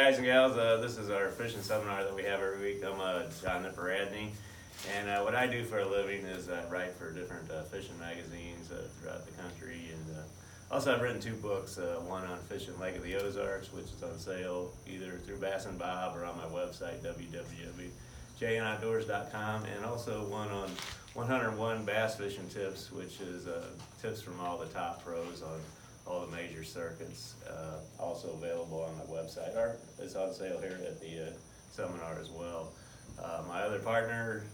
Guys and gals, this is our fishing seminar that we have every week. I'm John Nipperadney, and what I do for a living is write for different fishing magazines throughout the country. And also I've written 2 books, one on fishing Lake of the Ozarks, which is on sale either through Bass and Bob or on my website, www.jnoutdoors.com, and also one on 101 bass fishing tips, which is tips from all the top pros on all the major circuits, also available on my website, or it's on sale here at the seminar as well. My partner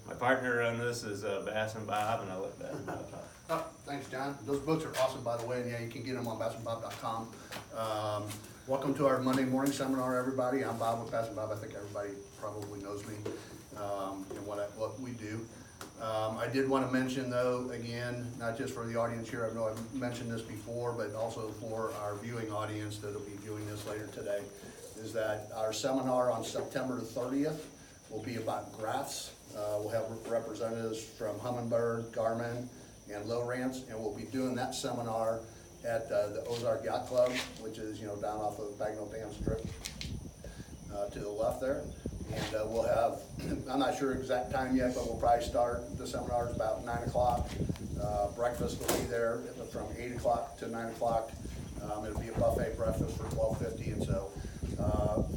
on this is Bass and Bob, and I'll let Bass and Bob talk. Thanks, John. Those books are awesome, by the way, and yeah, you can get them on bassandbob.com. Welcome to our Monday morning seminar, everybody. I'm Bob with Bass and Bob. I think everybody probably knows me and what we do. I did want to mention, though, again, not just for the audience here, I know I've mentioned this before, but also for our viewing audience that'll be viewing this later today, is that our seminar on September the 30th will be about graphs. We'll have representatives from Humminbird, Garmin, and Lowrance, and we'll be doing that seminar at the Ozark Yacht Club, which is, down off of Bagnell Dam Strip to the left there. And we'll have, I'm not sure exact time yet, but we'll probably start the seminars about 9 o'clock. Breakfast will be there from 8 o'clock to 9 o'clock. It'll be a buffet breakfast for $12.50. And so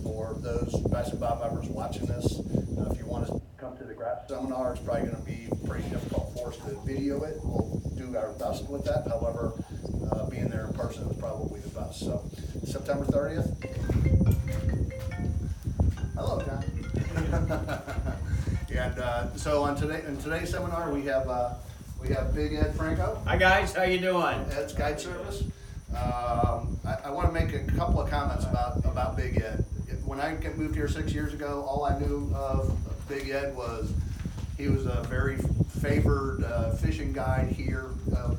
for those Bass and Bob members watching this, if you want to come to the graph seminar, it's probably going to be pretty difficult for us to video it. We'll do our best with that. However, being there in person is probably the best. So September 30th. Hello, John. And so in today's seminar, we have Big Ed Franco. Hi guys, how you doing? Ed's Guide Service. I want to make a couple of comments about Big Ed. When I moved here 6 years ago, all I knew of Big Ed was he was a very favored fishing guide here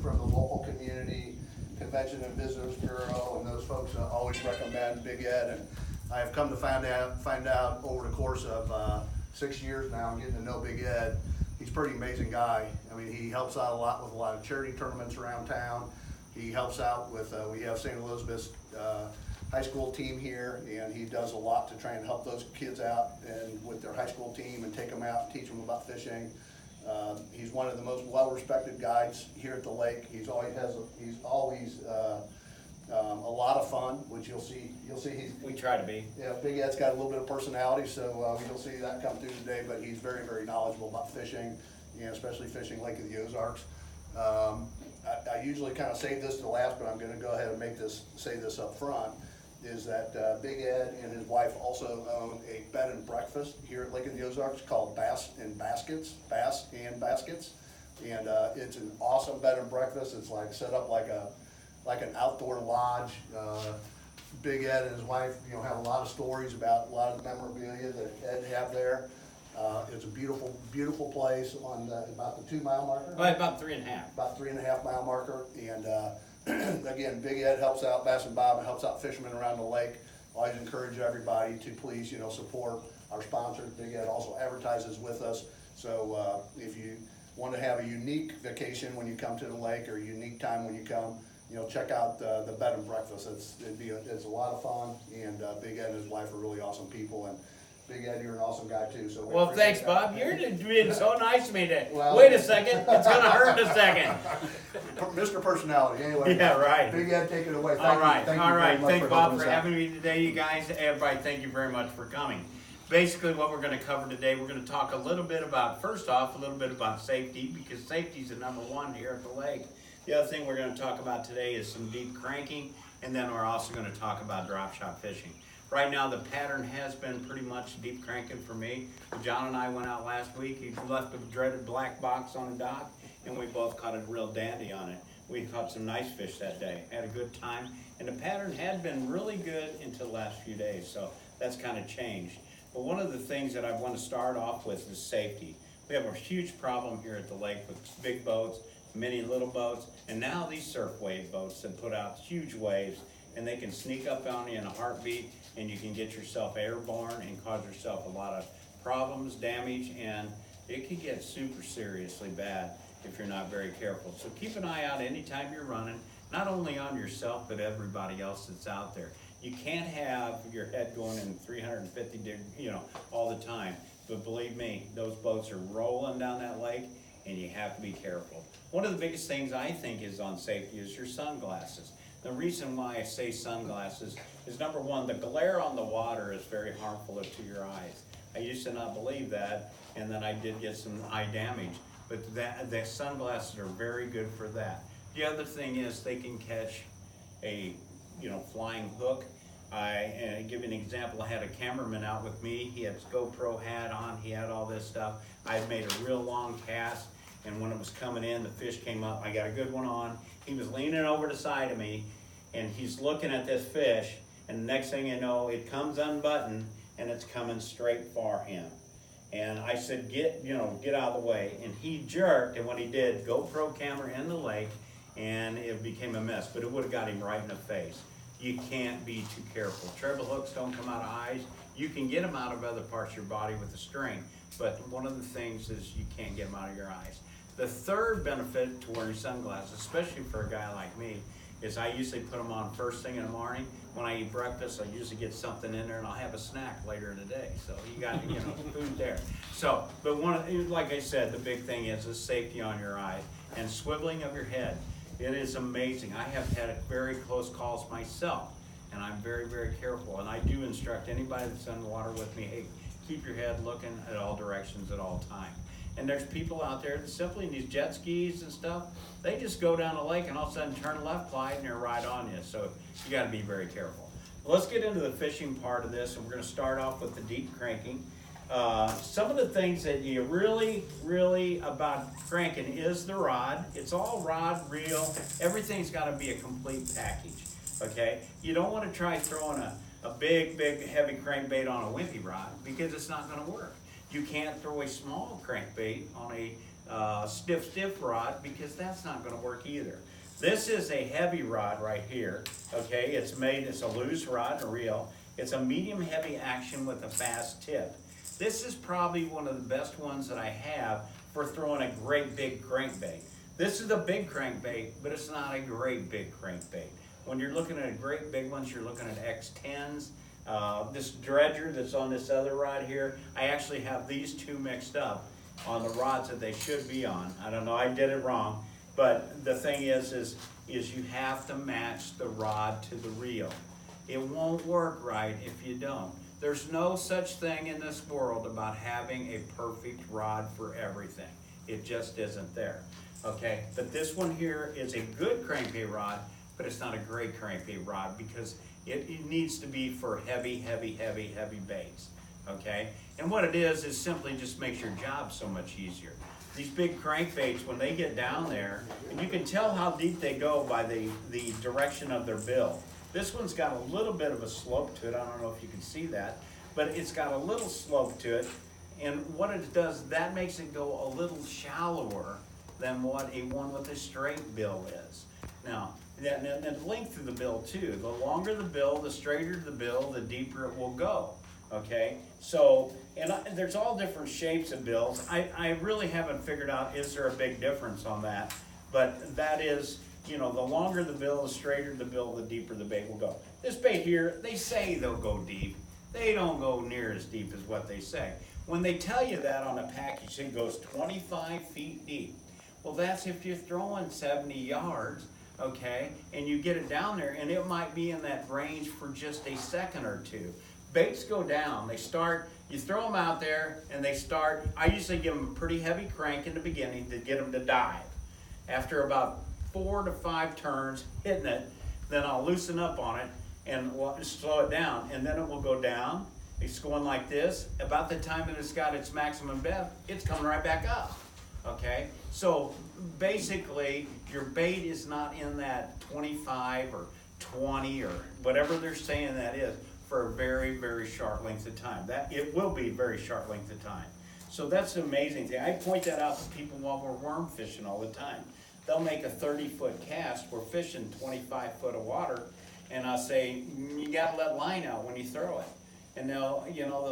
from the local community, Convention and Visitors Bureau, and those folks always recommend Big Ed. And I have come to find out over the course of 6 years now and getting to know Big Ed, he's a pretty amazing guy. I mean, he helps out a lot with a lot of charity tournaments around town. He helps out with, we have St. Elizabeth's high school team here, and he does a lot to try and help those kids out and with their high school team and take them out and teach them about fishing. He's one of the most well-respected guides here at the lake. He's always a lot of fun, which you'll see We try to be. yeah, Big Ed's got a little bit of personality, so you'll see that come through today, but he's very, very knowledgeable about fishing, and especially fishing Lake of the Ozarks. I usually kind of save this to last, but I'm gonna go ahead and say this up front, is that Big Ed and his wife also own a bed and breakfast here at Lake of the Ozarks called Bass and Baskets. And it's an awesome bed and breakfast. It's like set up like an outdoor lodge. Big Ed and his wife, have a lot of stories about a lot of the memorabilia that Ed have there. It's a beautiful, beautiful place on about the 2 mile marker. Well, about 3.5. About 3.5 mile marker. And again, Big Ed helps out Bass and Bob and helps out fishermen around the lake. Always encourage everybody to please, support our sponsors. Big Ed also advertises with us. So if you want to have a unique vacation when you come to the lake, or a unique time when you come, check out the bed and breakfast. It's a lot of fun, and Big Ed and his wife are really awesome people. And Big Ed, you're an awesome guy too. So Well, thanks, Bob. You're being so nice to me today. Well, wait a second, it's gonna hurt in a second. Mr. Personality, anyway. Yeah, right. Big Ed, take it away. All right. Thank Thanks, you Bob, helping for us out. having me today, you guys. Everybody, thank you very much for coming. Basically, what we're going to cover today, we're going to talk a little bit about, first off, a little bit about safety, because safety is the #1 here at the lake. The other thing we're going to talk about today is some deep cranking, and then we're also going to talk about drop shot fishing. Right now, the pattern has been pretty much deep cranking for me. John and I went out last week. He left a dreaded black box on the dock, and we both caught a real dandy on it. We caught some nice fish that day, had a good time, and the pattern had been really good until the last few days, so that's kind of changed. But one of the things that I want to start off with is safety. We have a huge problem here at the lake with big boats, many little boats, and now these surf wave boats that put out huge waves, and they can sneak up on you in a heartbeat, and you can get yourself airborne and cause yourself a lot of problems, damage, and it can get super seriously bad if you're not very careful. So keep an eye out anytime you're running, not only on yourself, but everybody else that's out there. You can't have your head going in 350 degrees, all the time. But believe me, those boats are rolling down that lake, and you have to be careful. One of the biggest things I think is on safety is your sunglasses. The reason why I say sunglasses is, number one, the glare on the water is very harmful to your eyes. I used to not believe that, and then I did get some eye damage. But the sunglasses are very good for that. The other thing is they can catch a flying hook. And give you an example, I had a cameraman out with me. He had his GoPro hat on, he had all this stuff. I had made a real long cast, and when it was coming in, the fish came up. I got a good one on. He was leaning over the side of me, and he's looking at this fish, and the next thing you know, it comes unbuttoned, and it's coming straight for him. And I said, get out of the way. And he jerked, and when he did, GoPro camera in the lake, and it became a mess, but it would have got him right in the face. You can't be too careful. Treble hooks don't come out of eyes. You can get them out of other parts of your body with a string, but one of the things is you can't get them out of your eyes. The third benefit to wearing sunglasses, especially for a guy like me, is I usually put them on first thing in the morning. When I eat breakfast, I usually get something in there, and I'll have a snack later in the day. So you got food there. So, but like I said, the big thing is safety on your eyes and swiveling of your head. It is amazing. I have had very close calls myself, and I'm very, very careful. And I do instruct anybody that's in the water with me, hey, keep your head looking at all directions at all times. And there's people out there that simply in these jet skis and stuff, they just go down the lake and all of a sudden turn left, Clyde, and they're right on you. So you got to be very careful. Let's get into the fishing part of this, and we're going to start off with the deep cranking. Some of the things that you really about cranking is the rod. It's all rod, reel. Everything's got to be a complete package. Okay, you don't want to try throwing a big heavy crankbait on a wimpy rod because it's not going to work. You can't throw a small crankbait on a stiff rod because that's not going to work either. This is a heavy rod right here. Okay, it's a loose rod and reel. It's a medium heavy action with a fast tip. This is probably one of the best ones that I have for throwing a great big crankbait. This is a big crankbait, but it's not a great big crankbait. When you're looking at great big ones, you're looking at X10s. This dredger that's on this other rod here, I actually have these two mixed up on the rods that they should be on. I don't know, I did it wrong. But the thing is you have to match the rod to the reel. It won't work right if you don't. There's no such thing in this world about having a perfect rod for everything. It just isn't there, okay? But this one here is a good crankbait rod, but it's not a great crankbait rod because it needs to be for heavy baits, okay? And what it is simply just makes your job so much easier. These big crankbaits, when they get down there, and you can tell how deep they go by the direction of their bill. This one's got a little bit of a slope to it. I don't know if you can see that, but it's got a little slope to it. And what it does, that makes it go a little shallower than what a one with a straight bill is. Now, and the length of the bill too. The longer the bill, the straighter the bill, the deeper it will go. Okay, so, there's all different shapes of bills. I really haven't figured out, is there a big difference on that? But that is, the longer the bill, the straighter the bill, the deeper the bait will go. This bait here, they say they'll go deep. They don't go near as deep as what they say. When they tell you that on a package, it goes 25 feet deep. Well, that's if you're throwing 70 yards, okay, and you get it down there, and it might be in that range for just a second or two. Baits go down, you throw them out there, and I usually give them a pretty heavy crank in the beginning to get them to dive. After about 4 to 5 turns hitting it, then I'll loosen up on it and slow it down, and then it will go down. It's going like this. About the time that it's got its maximum depth, it's coming right back up. Okay, so basically your bait is not in that 25 or 20 or whatever they're saying that is for a very short length of time. That it will be a very short length of time. So that's an amazing thing. I point that out to people while we're worm fishing all the time. They'll make a 30-foot cast. We're fishing 25 foot of water, and I'll say, you gotta let line out when you throw it. And they'll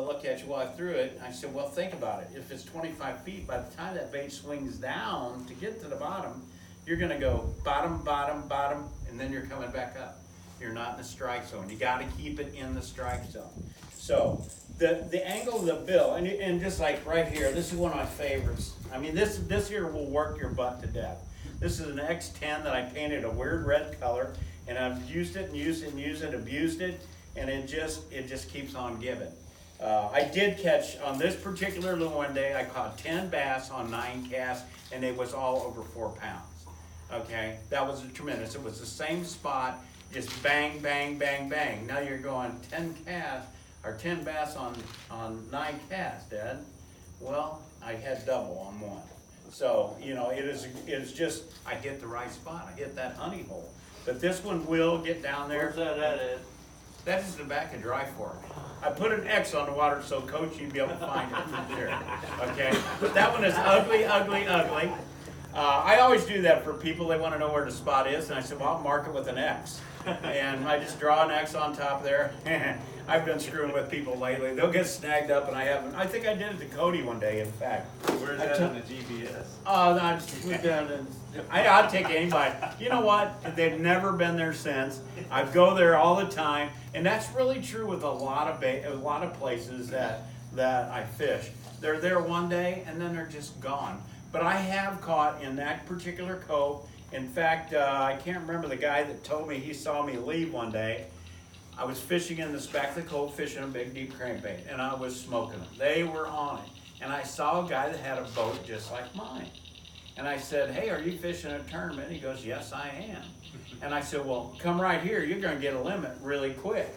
look at you, well, I threw it. I said, well, think about it. If it's 25 feet, by the time that bait swings down to get to the bottom, you're gonna go bottom, and then you're coming back up. You're not in the strike zone. You gotta keep it in the strike zone. So, the angle of the bill, and just like right here, this is one of my favorites. I mean, this here will work your butt to death. This is an X10 that I painted a weird red color, and I've used it and used it and used it, abused it, and it just keeps on giving. I did catch, on this particular little one day, I caught 10 bass on 9 casts, and it was all over 4 pounds. Okay, that was tremendous. It was the same spot, just bang, bang, bang, bang. Now you're going 10 casts, or 10 bass on 9 casts, Dad. Well, I had double on one. So, you know, it is just, I hit the right spot. I hit that honey hole. But this one will get down there. Where's that at, Ed? That is the back of Dry Fork. I put an X on the water so Coach, you'd be able to find it from there. Okay? But that one is ugly, ugly, ugly. I always do that for people. They want to know where the spot is. And I said, well, I'll mark it with an X. And I just draw an X on top there. I've been screwing with people lately. They'll get snagged up, and I haven't. I think I did it to Cody one day, in fact. Where's that on the GPS? Oh, I'll take anybody. You know what? They've never been there since. I go there all the time, and that's really true with a lot of places that I fish. They're there one day, and then they're just gone. But I have caught in that particular cove. In fact, I can't remember the guy that told me he saw me leave one day. I was fishing in this back of the cove, fishing a big deep crankbait, and I was smoking them. They were on it. And I saw a guy that had a boat just like mine. And I said, hey, are you fishing a tournament? He goes, yes, I am. And I said, well, come right here. You're going to get a limit really quick.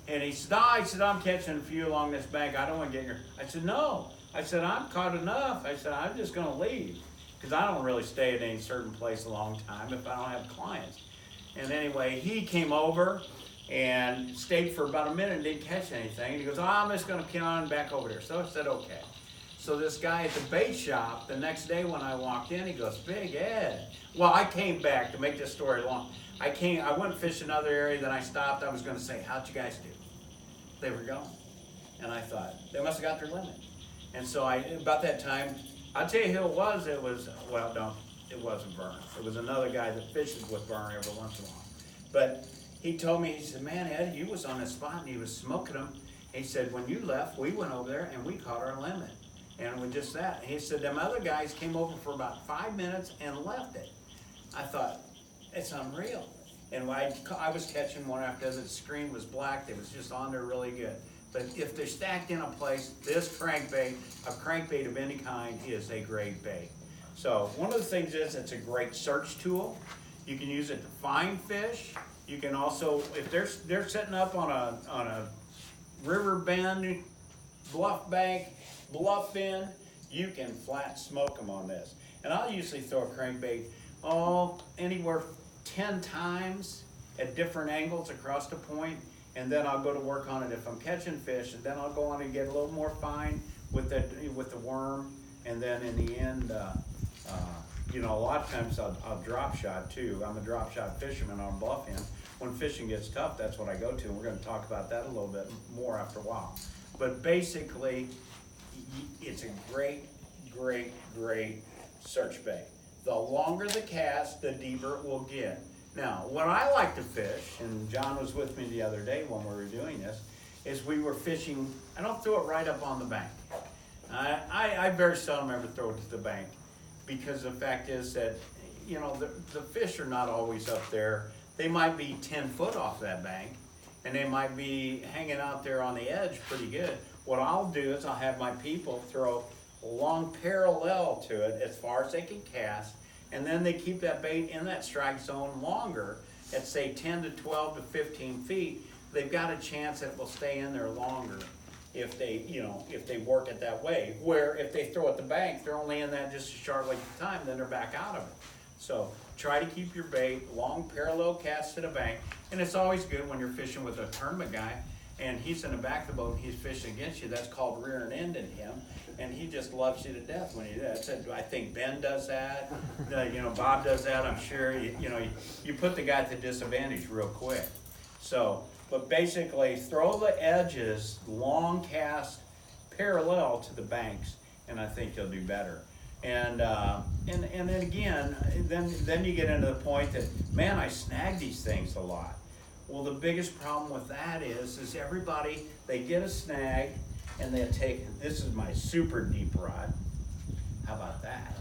And he said, no, I'm catching a few along this bank. I don't want to get here. I said, no. I said, I'm caught enough. I said, I'm just going to leave. Because I don't really stay at any certain place a long time if I don't have clients. And anyway, he came over and stayed for about a minute and didn't catch anything. And he goes, oh, I'm just going to come on back over there. So I said, okay. So this guy at the bait shop, the next day when I walked in, he goes, Big Ed. Well, I came back, to make this story long. I went and fished another area, then I stopped. I was going to say, how'd you guys do? They were gone. And I thought, they must have got their limit. And so about that time, I'll tell you who it was. It wasn't Vern. It was another guy that fishes with Vern every once in a while. But he told me, he said, man, Ed, you was on this spot and he was smoking them. He said, when you left, we went over there and we caught our limit. And with just that, he said, them other guys came over for about 5 minutes and left it. I thought, it's unreal. And I was catching one after the screen was black. It was just on there really good. But if they're stacked in a place, this crankbait, a crankbait of any kind, is a great bait. So one of the things is it's a great search tool. You can use it to find fish. You can also, if they're setting up on a river bend, bluff bank, bluff in, you can flat smoke them on this. And I'll usually throw a crankbait, anywhere 10 times at different angles across the point, and then I'll go to work on it if I'm catching fish, and then I'll go on and get a little more fine with the worm, and then in the end, a lot of times I'll drop shot too. I'm a drop shot fisherman on bluff end. When fishing gets tough, that's what I go to, and we're going to talk about that a little bit more after a while. But basically, it's a great, great, great search bait. The longer the cast, the deeper it will get. Now, what I like to fish, and John was with me the other day when we were doing this, is we were fishing. I don't throw it right up on the bank. I very seldom ever throw it to the bank, because the fact is that, the fish are not always up there. They might be 10 foot off that bank, and they might be hanging out there on the edge pretty good. What I'll do is I'll have my people throw along parallel to it as far as they can cast, and then they keep that bait in that strike zone longer at say 10 to 12 to 15 feet. They've got a chance that it will stay in there longer if they work it that way. Where if they throw at the bank, they're only in that just a short length of time, then they're back out of it. So try to keep your bait long parallel cast to the bank, and it's always good when you're fishing with a tournament guy and he's in the back of the boat and he's fishing against you. That's called rear end in him, and he just loves you to death when you do that. I think Ben does that. Bob does that. I'm sure. You put the guy at the disadvantage real quick. So, but basically, throw the edges long cast parallel to the banks, and I think you'll do better. And then again, then you get into the point that, man, I snag these things a lot. Well, the biggest problem with that is everybody, they get a snag and they take, this is my super deep rod. How about that?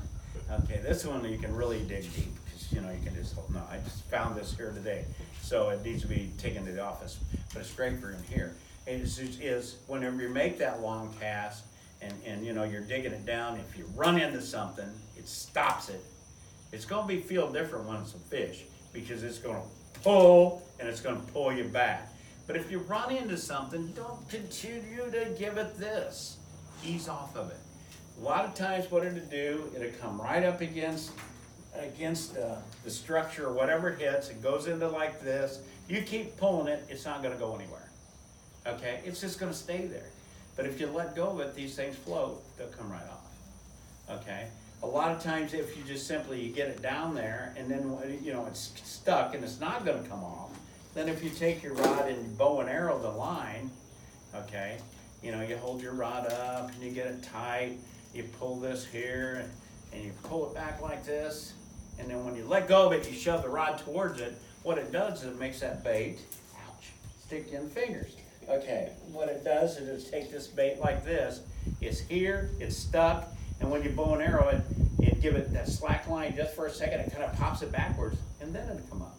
Okay, this one you can really dig deep, because you know, you can just, no, I just found this here today. So it needs to be taken to the office, but it's great for in here. Is whenever you make that long cast and you know, you're digging it down, if you run into something, it stops it. It's gonna feel different when it's a fish, because it's gonna pull and it's gonna pull you back. But if you run into something, don't continue to give it this. Ease off of it. A lot of times what it'll do, it'll come right up against the structure or whatever it hits. It goes into like this. You keep pulling it, it's not gonna go anywhere. Okay, it's just gonna stay there. But if you let go of it, these things float, they'll come right off. Okay, a lot of times if you just simply, you get it down there and then, you know, it's stuck and it's not gonna come off, then if you take your rod and bow and arrow the line, okay, you know, you hold your rod up and you get it tight, you pull this here and you pull it back like this, and then when you let go of it, you shove the rod towards it. What it does is it makes that bait, ouch, stick you in the fingers. Okay, what it does is it take this bait like this, it's here, it's stuck, and when you bow and arrow it, it give it that slack line just for a second, it kind of pops it backwards, and then it'll come up.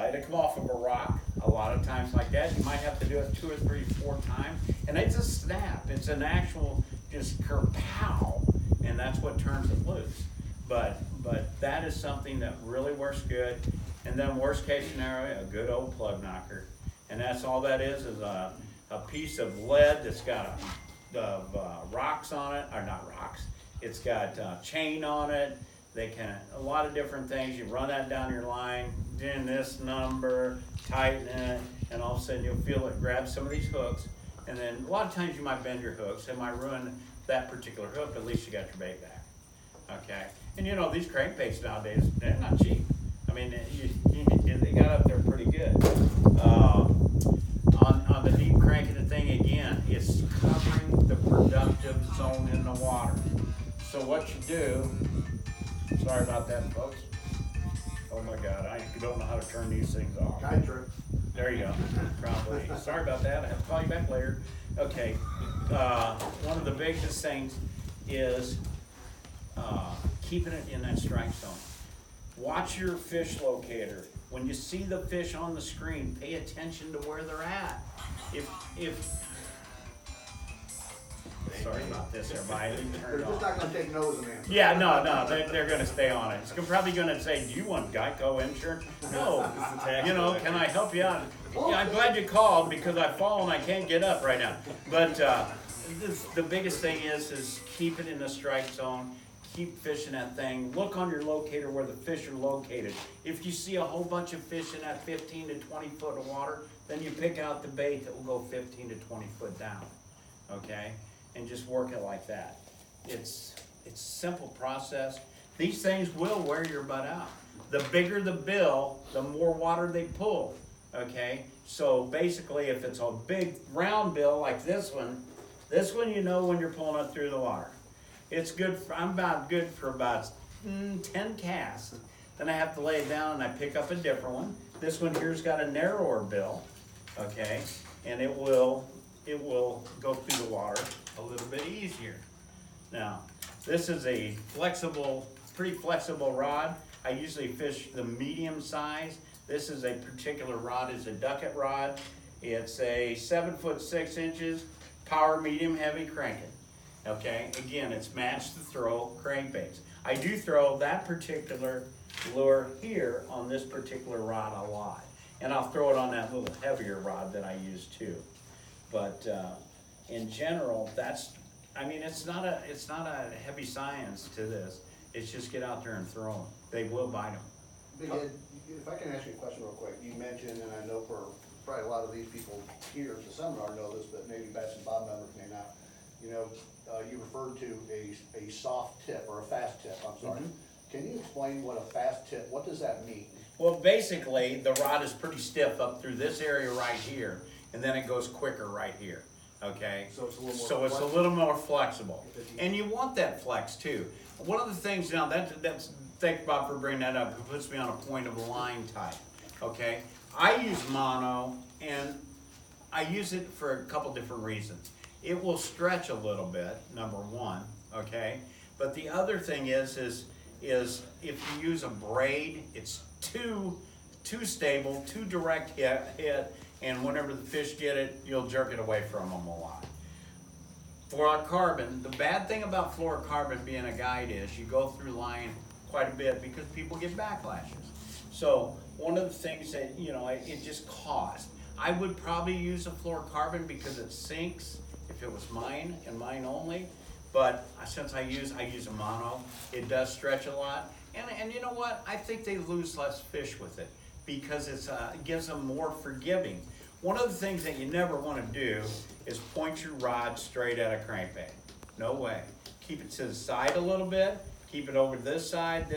It'll come off of a rock a lot of times like that. You might have to do it 2 or 3, 4 times, and it's a snap. It's an actual just kerpow, and that's what turns it loose. But that is something that really works good. And then worst case scenario, a good old plug knocker, and that's all that is a piece of lead that's got rocks on it, or not rocks. It's got chain on it. They can, a lot of different things. You run that down your line, in this number, tighten it, and all of a sudden you'll feel it grab some of these hooks. And then a lot of times you might bend your hooks. It might ruin that particular hook, but at least you got your bait back. Okay? And you know, these crankbaits nowadays, they're not cheap. I mean, they got up there pretty good. On the deep cranking thing, again, it's covering the productive zone in the water. So what you do, sorry about that, folks. Oh my God, I don't know how to turn these things off. Nitro. There you go, probably. Sorry about that, I have to call you back later. Okay, one of the biggest things is keeping it in that strike zone. Watch your fish locator. When you see the fish on the screen, pay attention to where they're at. Sorry about this, everybody. Let me They're turn it just off. not gonna take no's and answers. Yeah, no, they're gonna stay on it. It's probably gonna say, do you want Geico insurance? No, you know, can I help you out? Yeah, I'm glad you called because I fall and I can't get up right now. But, the biggest thing is keep it in the strike zone. Keep fishing that thing. Look on your locator where the fish are located. If you see a whole bunch of fish in that 15 to 20 foot of water, then you pick out the bait that will go 15 to 20 foot down, okay? And just work it like that. It's a simple process. These things will wear your butt out. The bigger the bill, the more water they pull, okay? So basically, if it's a big round bill like this one you know when you're pulling it through the water. It's good for, I'm about good for about 10 casts. Then I have to lay it down and I pick up a different one. This one here's got a narrower bill, okay? And it will go through the water a little bit easier. Now, this is a flexible, pretty flexible rod. I usually fish the medium size. This is a particular rod, is a Duckett rod. It's a 7'6", power medium heavy cranking. Okay, again, it's matched to throw crankbaits. I do throw that particular lure here on this particular rod a lot. And I'll throw it on that little heavier rod that I use too. But in general, it's not a heavy science to this. It's just get out there and throw them. They will bite them. Big Ed, if I can ask you a question real quick, you mentioned, and I know for probably a lot of these people here at the seminar know this, but maybe Bass and Bob members may not. You know, you referred to a soft tip or a fast tip, I'm sorry. Mm-hmm. Can you explain what a fast tip, what does that mean? Well, basically, the rod is pretty stiff up through this area right here, and then it goes quicker right here, okay? So it's a little more So it's a flexible? little more flexible. And you want that flex too. One of the things now, thanks Bob for bringing that up, it puts me on a point of line type, okay? I use mono, and I use it for a couple different reasons. It will stretch a little bit, number one, okay? But the other thing is if you use a braid, it's too stable, too direct hit, and whenever the fish get it, you'll jerk it away from them a lot. Fluorocarbon, the bad thing about fluorocarbon being a guide is you go through line quite a bit because people get backlashes. So one of the things that, it just costs. I would probably use a fluorocarbon because it sinks if it was mine and mine only. But since I use a mono, it does stretch a lot. And you know what? I think they lose less fish with it because it gives them more forgiving. One of the things that you never want to do is point your rod straight at a crankbait. No way. Keep it to the side a little bit. Keep it over this side,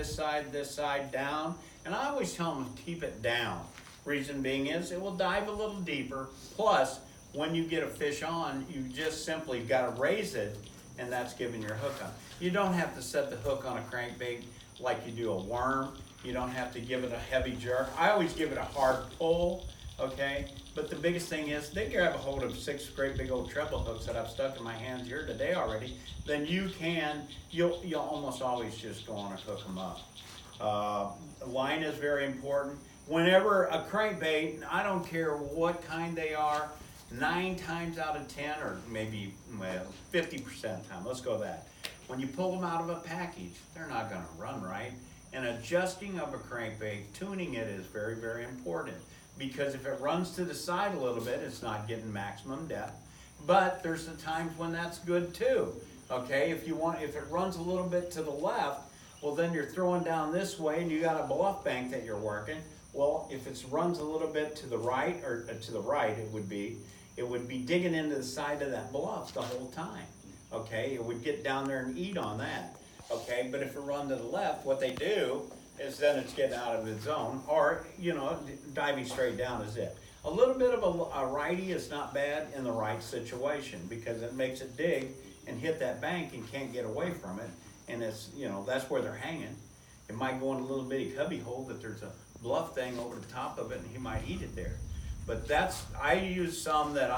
down. And I always tell them to keep it down. Reason being is it will dive a little deeper. Plus, when you get a fish on, you just simply got to raise it, and that's giving your hook on. You don't have to set the hook on a crankbait like you do a worm. You don't have to give it a heavy jerk. I always give it a hard pull, okay? But the biggest thing is they grab a hold of 6 great big old treble hooks that I've stuck in my hands here today already. Then you'll almost always just go on and hook them up. Line is very important. Whenever a crankbait, I don't care what kind they are, 9 times out of 10, or maybe 50% of the time, let's go that. When you pull them out of a package, they're not gonna run right. And adjusting of a crankbait, tuning it is very, very important. Because if it runs to the side a little bit, it's not getting maximum depth. But there's the times when that's good too. Okay, if it runs a little bit to the left, well then you're throwing down this way and you got a bluff bank that you're working. Well, if it runs a little bit to the right, or to the right it would be digging into the side of that bluff the whole time. Okay, it would get down there and eat on that. Okay, but if it runs to the left, what they do is then it's getting out of its zone, or, diving straight down is it. A little bit of a righty is not bad in the right situation because it makes it dig and hit that bank and can't get away from it. And it's, that's where they're hanging. It might go in a little bitty cubby hole that there's a bluff thing over the top of it and he might eat it there. But I use some that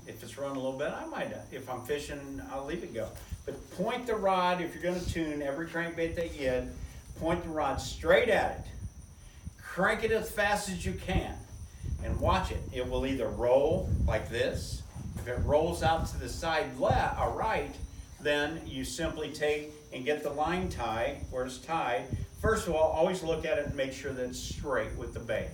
if it's run a little bit, I might, if I'm fishing, I'll leave it go. But point the rod, if you're gonna tune every crankbait that you get, point the rod straight at it. Crank it as fast as you can and watch it. It will either roll like this. If it rolls out to the side left or right, then you simply take and get the line tie where it's tied. First of all, always look at it and make sure that it's straight with the bait.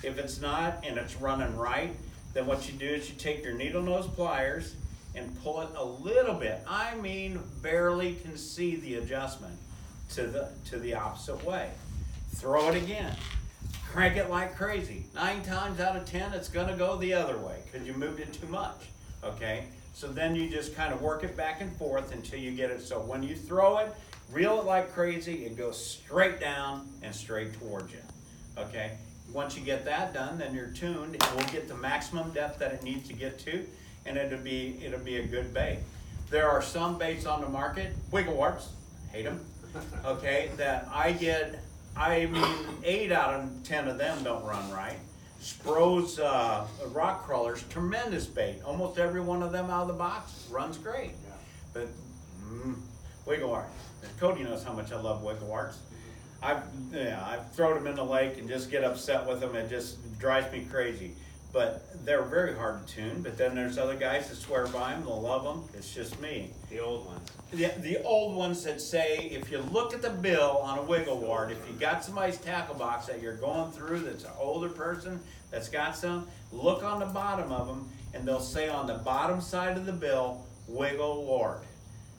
If it's not and it's running right, then what you do is you take your needle nose pliers and pull it a little bit. I mean, barely can see the adjustment to the opposite way. Throw it again. Crank it like crazy. 9 times out of 10, it's gonna go the other way because you moved it too much, okay? So then you just kind of work it back and forth until you get it. So when you throw it, reel it like crazy, it goes straight down and straight towards you, okay? Once you get that done, then you're tuned. It will get the maximum depth that it needs to get to, and it'll be a good bait. There are some baits on the market, wiggle warts, hate them, okay, that I mean 8 out of 10 of them don't run right. Spro's rock crawlers, tremendous bait. Almost every one of them out of the box runs great. Yeah. But wiggle wart. Cody knows how much I love wiggle warts. I've thrown them in the lake and just get upset with them. It just drives me crazy. But they're very hard to tune. But then there's other guys that swear by them. They'll love them. It's just me. The old ones. The old ones that say, if you look at the bill on a wiggle wart, if you got somebody's tackle box that you're going through that's an older person that's got some, look on the bottom of them and they'll say on the bottom side of the bill, wiggle wart.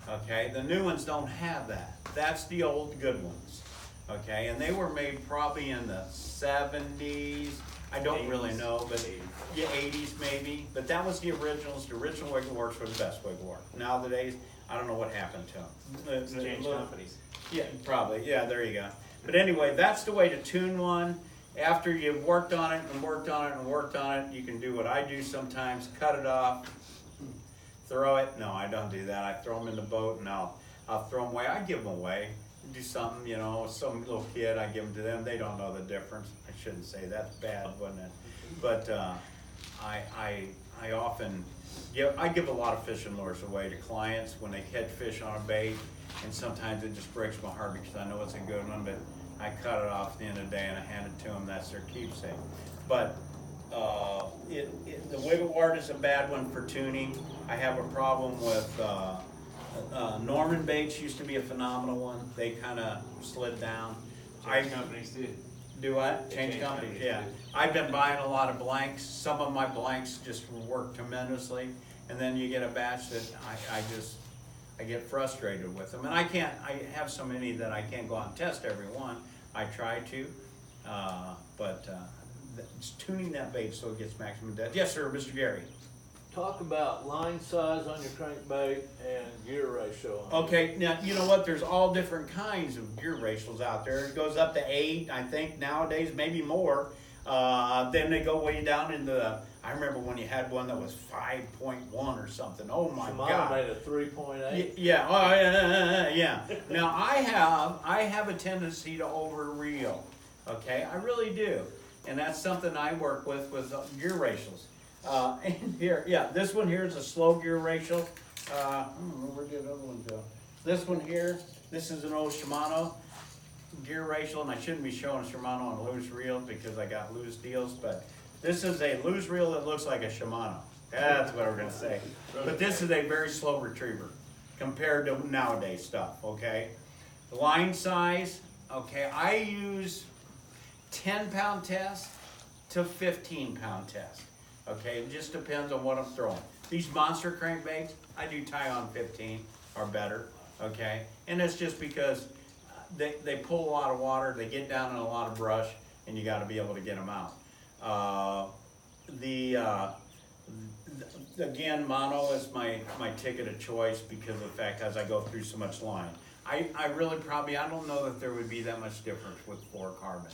Okay, the new ones don't have that. That's the old good ones. Okay, and they were made probably in the 70s. I don't really know, but 80s maybe. But that was the originals. The original wiggle warts were the best wiggle wart. Nowadays, I don't know what happened to them. Change companies. Yeah, probably. Yeah, there you go. But anyway, that's the way to tune one. After you've worked on it and worked on it and worked on it, you can do what I do sometimes, cut it off, throw it. No, I don't do that. I throw them in the boat and I'll throw them away. I give them away. do something, you know, some little kid, I give them to them, they don't know the difference. I shouldn't say that's bad, wasn't it? But, I often give a lot of fishing lures away to clients when they catch fish on a bait, and sometimes it just breaks my heart because I know it's a good one, but I cut it off at the end of the day and I hand it to them, that's their keepsake. But, the wiggle wart is a bad one for tuning. I have a problem with, Norman baits used to be a phenomenal one, they kinda slid down. Change companies too. Do what? They Change change companies, companies, yeah. too. I've been buying a lot of blanks, some of my blanks just work tremendously, and then you get a batch that I get frustrated with them. And I have so many that I can't go out and test every one, I try to, but it's tuning that bait so it gets maximum depth. Yes, sir, Mr. Gary. Talk about line size on your crankbait and gear ratio. on it. Okay, now, you know what, there's all different kinds of gear ratios out there. It goes up to 8, I think nowadays, maybe more. Then they go way down into I remember when you had one that was 5.1 or something, oh my Shimano God. made a 3.8. Yeah, oh, yeah. Now, I have a tendency to over reel, okay, I really do. And that's something I work with gear ratios. And here, yeah, this one here is a slow gear ratio. I don't know, where did the other one go? This one here, this is an old Shimano gear ratio, and I shouldn't be showing Shimano on loose reel because I got loose deals, but this is a loose reel that looks like a Shimano. That's what we're gonna say. But this is a very slow retriever compared to nowadays stuff, okay? The line size, okay, I use 10-pound test to 15-pound test. Okay, it just depends on what I'm throwing. These monster crankbaits, I do tie on 15 or better, okay? And it's just because they pull a lot of water, they get down in a lot of brush, and you gotta be able to get them out. Again, mono is my ticket of choice because of the fact as I go through so much line. I really probably, I don't know that there would be that much difference with fluorocarbon.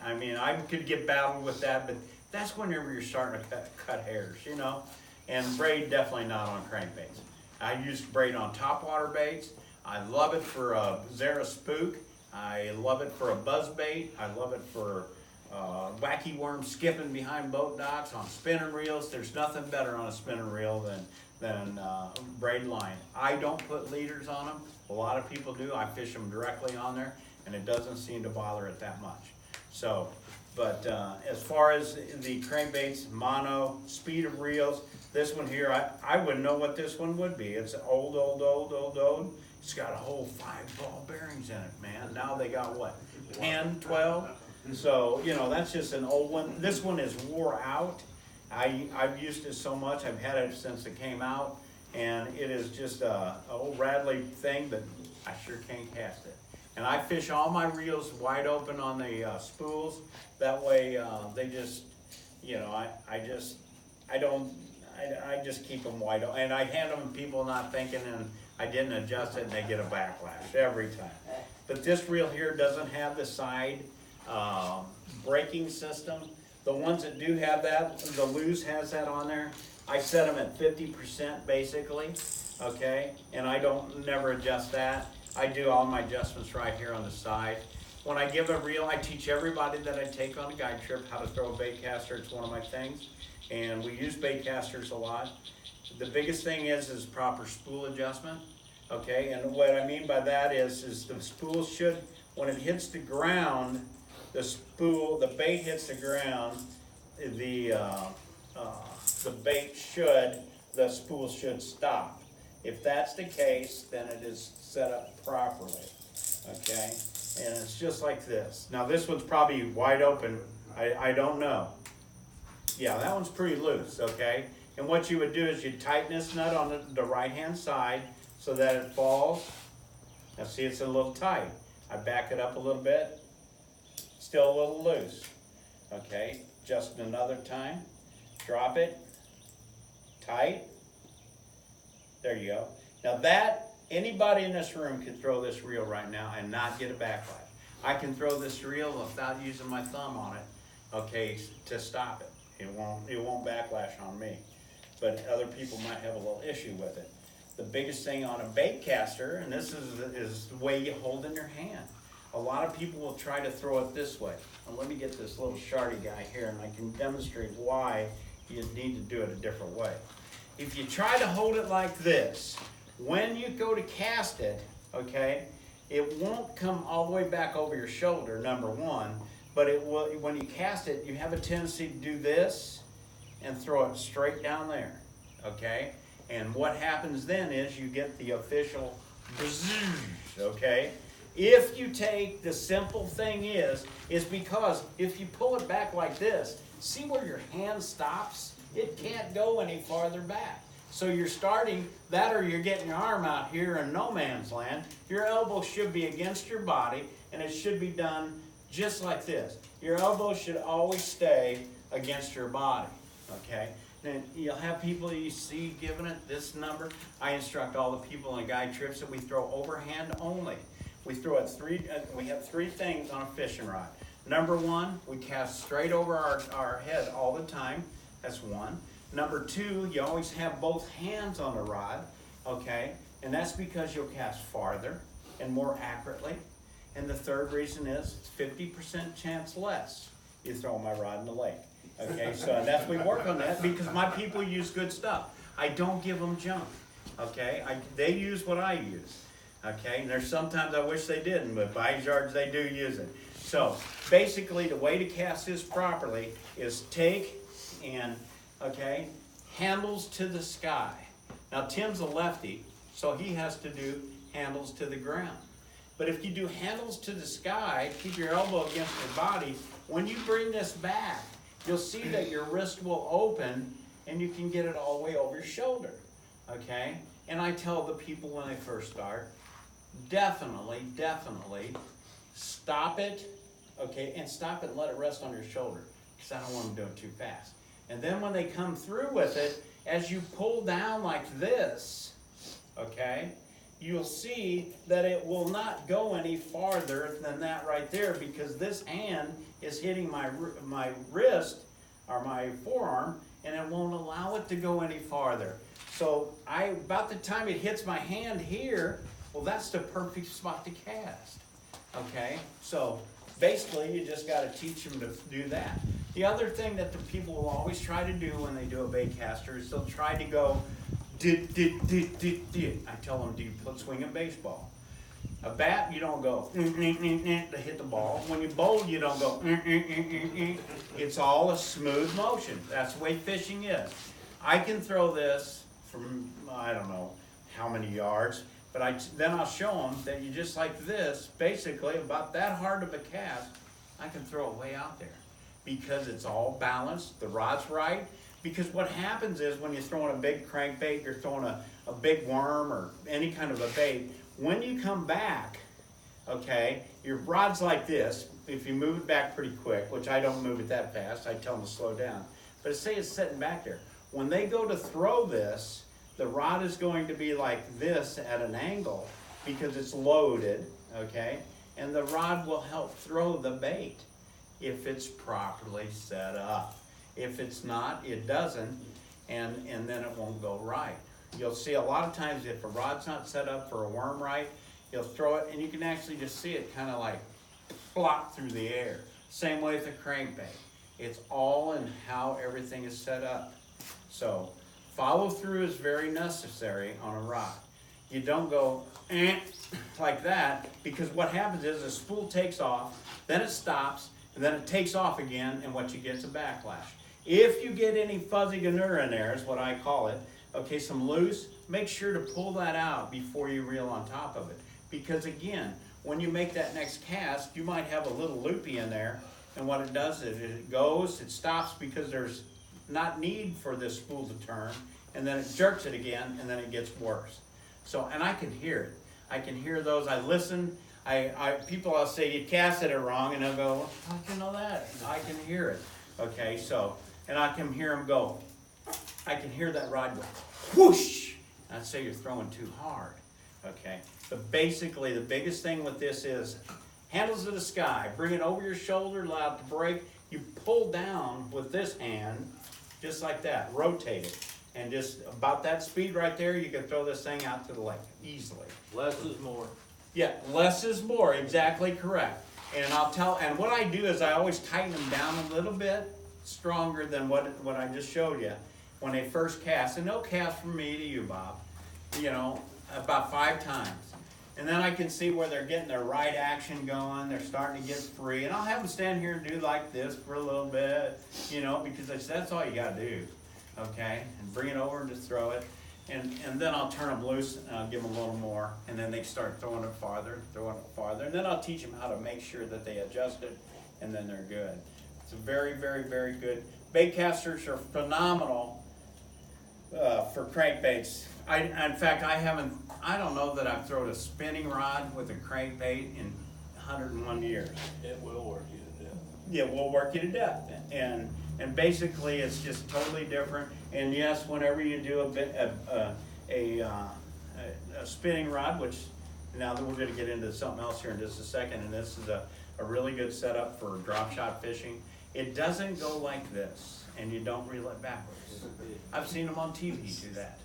I mean, I could get battled with that, but that's whenever you're starting to cut hairs, you know? And braid, definitely not on crankbaits. I use braid on topwater baits. I love it for a Zara spook. I love it for a buzz bait. I love it for wacky worms skipping behind boat docks on spinning reels. There's nothing better on a spinning reel than braid line. I don't put leaders on them. A lot of people do. I fish them directly on there, and it doesn't seem to bother it that much. So, but as far as the crankbaits, mono, speed of reels, this one here, I wouldn't know what this one would be. It's old. It's got a whole 5 ball bearings in it, man. Now they got what, 10, 12? So, you know, that's just an old one. This one is wore out. I've used it so much, I've had it since it came out, and it is just a old Radley thing, but I sure can't cast it. And I fish all my reels wide open on the spools. That way, they just, you know, I just keep them wide open. And I hand them to people not thinking, and I didn't adjust it, and they get a backlash every time. But this reel here doesn't have the side braking system. The ones that do have that, the Lew's has that on there. I set them at 50% basically, okay? And I don't never adjust that. I do all my adjustments right here on the side. When I give a reel, I teach everybody that I take on a guide trip how to throw a bait caster. It's one of my things. And we use bait casters a lot. The biggest thing is proper spool adjustment, okay? And what I mean by that is the spool should, when it hits the ground, the bait hits the ground, the spool should stop. If that's the case, then it is set up properly, okay? And it's just like this. Now this one's probably wide open, I don't know. Yeah, that one's pretty loose, okay? And what you would do is you'd tighten this nut on the right-hand side so that it falls. Now see, it's a little tight. I back it up a little bit, still a little loose, okay? Just another time, drop it, tight. There you go. Now that, anybody in this room could throw this reel right now and not get a backlash. I can throw this reel without using my thumb on it, okay, to stop it. It won't backlash on me. But other people might have a little issue with it. the biggest thing on a bait caster, and this is the way you hold in your hand. A lot of people will try to throw it this way. Now let me get this little shardy guy here and I can demonstrate why you need to do it a different way. If you try to hold it like this, when you go to cast it, okay, it won't come all the way back over your shoulder, number one, but it will, when you cast it, you have a tendency to do this and throw it straight down there, okay? And what happens then is you get the official bzzz, okay? If you take, the simple thing is because if you pull it back like this, see where your hand stops? It can't go any farther back. So you're starting that, or you're getting your arm out here in no man's land. Your elbow should be against your body, and it should be done just like this. Your elbow should always stay against your body, okay? Then you'll have people you see giving it this number. I instruct all the people in guide trips that we throw overhand only. We throw it we have three things on a fishing rod. Number one, we cast straight over our head all the time. That's one. Number two, you always have both hands on the rod, okay? And that's because you'll cast farther and more accurately. And the third reason is it's 50% chance less you throw my rod in the lake. Okay, so that's, we work on that because my people use good stuff. I don't give them junk, okay? They use what I use, okay? And there's sometimes I wish they didn't, but by yards they do use it. So basically the way to cast this properly is take and, okay, handles to the sky. Now Tim's a lefty, so he has to do handles to the ground. But if you do handles to the sky, keep your elbow against your body, when you bring this back, you'll see that your wrist will open and you can get it all the way over your shoulder, okay? And I tell the people when they first start, definitely stop it, okay? And stop it and let it rest on your shoulder because I don't want them doing it too fast. And then when they come through with it, as you pull down like this, okay, you'll see that it will not go any farther than that right there because this hand is hitting my wrist or my forearm and it won't allow it to go any farther. So about the time it hits my hand here, well, that's the perfect spot to cast, okay? So basically you just got to teach them to do that. The other thing that the people will always try to do when they do a bait caster is they'll try to go did. I tell them, do you swing a baseball? A bat, you don't go to hit the ball. When you bowl, you don't go. It's all a smooth motion. That's the way fishing is. I can throw this from, I don't know how many yards, but then I'll show them that you just like this, basically about that hard of a cast, I can throw it way out there because it's all balanced, the rod's right. Because what happens is when you're throwing a big crankbait, you're throwing a big worm or any kind of a bait, when you come back, okay, your rod's like this. If you move it back pretty quick, which I don't move it that fast, I tell them to slow down. But say it's sitting back there. When they go to throw this, the rod is going to be like this at an angle because it's loaded, okay? And the rod will help throw the bait if it's properly set up. If it's not, it doesn't, and then it won't go right. You'll see a lot of times if a rod's not set up for a worm right, you'll throw it and you can actually just see it kind of like flop through the air. Same way with a crankbait. It's all in how everything is set up. So follow through is very necessary on a rod. You don't go like that because what happens is the spool takes off, then it stops, and then it takes off again, and what you get is a backlash. If you get any fuzzy ganura in there, is what I call it, okay, some loose, make sure to pull that out before you reel on top of it. Because again, when you make that next cast, you might have a little loopy in there, and what it does is it goes, it stops because there's not need for this spool to turn, and then it jerks it again, and then it gets worse. So, and I can hear it. I can hear those, I listen, people I'll say, you casted it wrong, and they'll go, how can you know that? I can hear it, okay, so, and I can hear them go, I can hear that rod go, whoosh, and I'd say you're throwing too hard, okay? But basically, the biggest thing with this is handles to the sky, bring it over your shoulder, allow it to break, you pull down with this hand, just like that, rotate it, And just about that speed right there, you can throw this thing out to the lake easily. Less is more. Yeah, less is more, exactly correct. And what I do is I always tighten them down a little bit stronger than what I just showed you when they first cast. And they'll cast from me to you, Bob, about 5 times. And then I can see where they're getting their right action going, they're starting to get free. And I'll have them stand here and do like this for a little bit, because that's all you gotta do, okay? And bring it over and just throw it. And then I'll turn them loose and I'll give them a little more. And then they start throwing it farther. And then I'll teach them how to make sure that they adjust it and then they're good. It's a very, very, very good. Bait casters are phenomenal for crankbaits. In fact, I don't know that I've thrown a spinning rod with a crankbait in 101 years. It will work you to death. Yeah, we'll work you to death. And basically, it's just totally different. And yes, whenever you do a spinning rod, which now that we're going to get into something else here in just a second, and this is a really good setup for drop shot fishing. It doesn't go like this, and you don't reel it backwards. I've seen them on TV do that.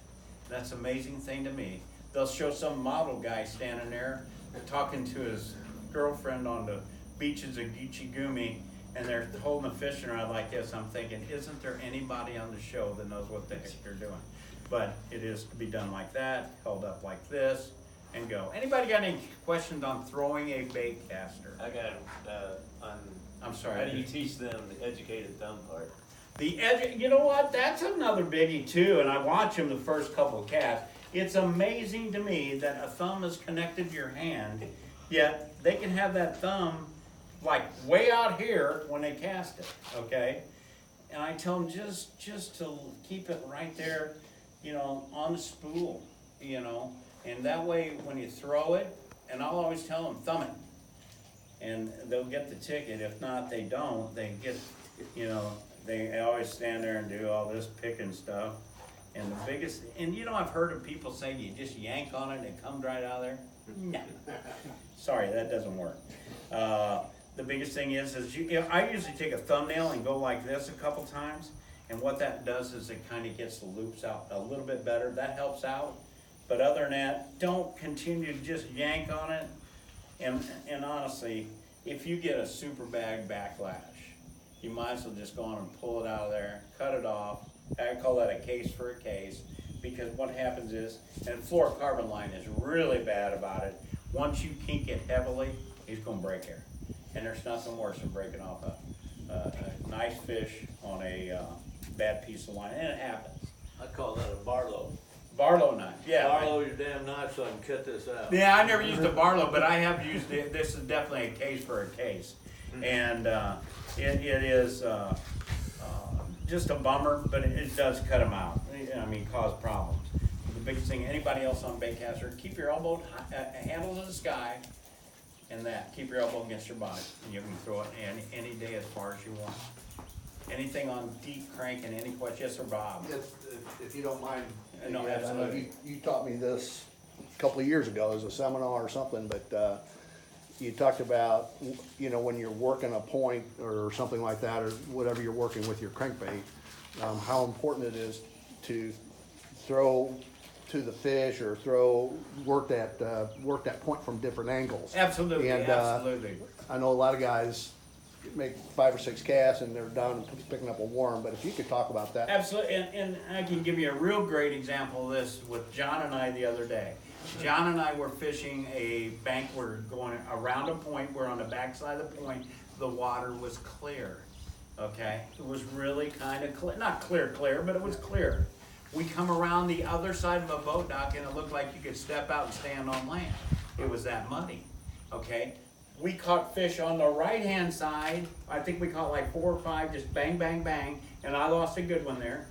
That's an amazing thing to me. They'll show some model guy standing there talking to his girlfriend on the beaches of Gichigumi, and they're holding a fishing rod like this. I'm thinking, isn't there anybody on the show that knows what the heck they're doing? But it is to be done like that, held up like this, and go. Anybody got any questions on throwing a bait caster? I got, on, I'm sorry. how do you teach them the educated thumb part? The edge, you know what? That's another biggie too, and I watch them the first couple of casts. It's amazing to me that a thumb is connected to your hand, yet they can have that thumb like way out here when they cast it, okay? And I tell them just to keep it right there, on the spool, and that way when you throw it, and I'll always tell them, thumb it. And they'll get the ticket. If not, they don't. They get, they always stand there and do all this picking stuff. And the biggest, I've heard of people say you just yank on it and it comes right out of there. No. Sorry, that doesn't work. The biggest thing is I usually take a thumbnail and go like this a couple times. And what that does is it kind of gets the loops out a little bit better. That helps out. But other than that, don't continue to just yank on it. And honestly, if you get a super bad backlash, you might as well just go on and pull it out of there, cut it off. I call that a case for a case, because what happens is, and fluorocarbon line is really bad about it. Once you kink it heavily, it's gonna break here. And there's nothing worse than breaking off a nice fish on a bad piece of line, and it happens. I call that a Barlow. Barlow knife, yeah. Barlow your damn knife so I can cut this out. Yeah, I never used a Barlow, but I have used it. This is definitely a case for a case. And it is just a bummer, but it does cut them out. Cause problems. The biggest thing, anybody else on baitcaster, keep your elbow handle to the sky, and keep your elbow against your body, and you can throw it any day as far as you want. Anything on deep crank and any questions? Yes, sir, Bob? Yes, if you don't mind. No, I know absolutely. you taught me this a couple of years ago as a seminar or something, but you talked about, when you're working a point or something like that, or whatever you're working with your crankbait, how important it is to throw to the fish or work that point from different angles. Absolutely, And, absolutely. I know a lot of guys make 5 or 6 casts and they're done picking up a worm, but if you could talk about that. Absolutely, and I can give you a real great example of this with John and I the other day. John and I were fishing a bank, we're going around a point, we're on the backside of the point, the water was clear, okay? It was really kind of clear, not clear, but it was clear. We come around the other side of a boat dock and it looked like you could step out and stand on land. It was that muddy, okay? We caught fish on the right-hand side. I think we caught like 4 or 5, just bang, bang, bang, and I lost a good one there.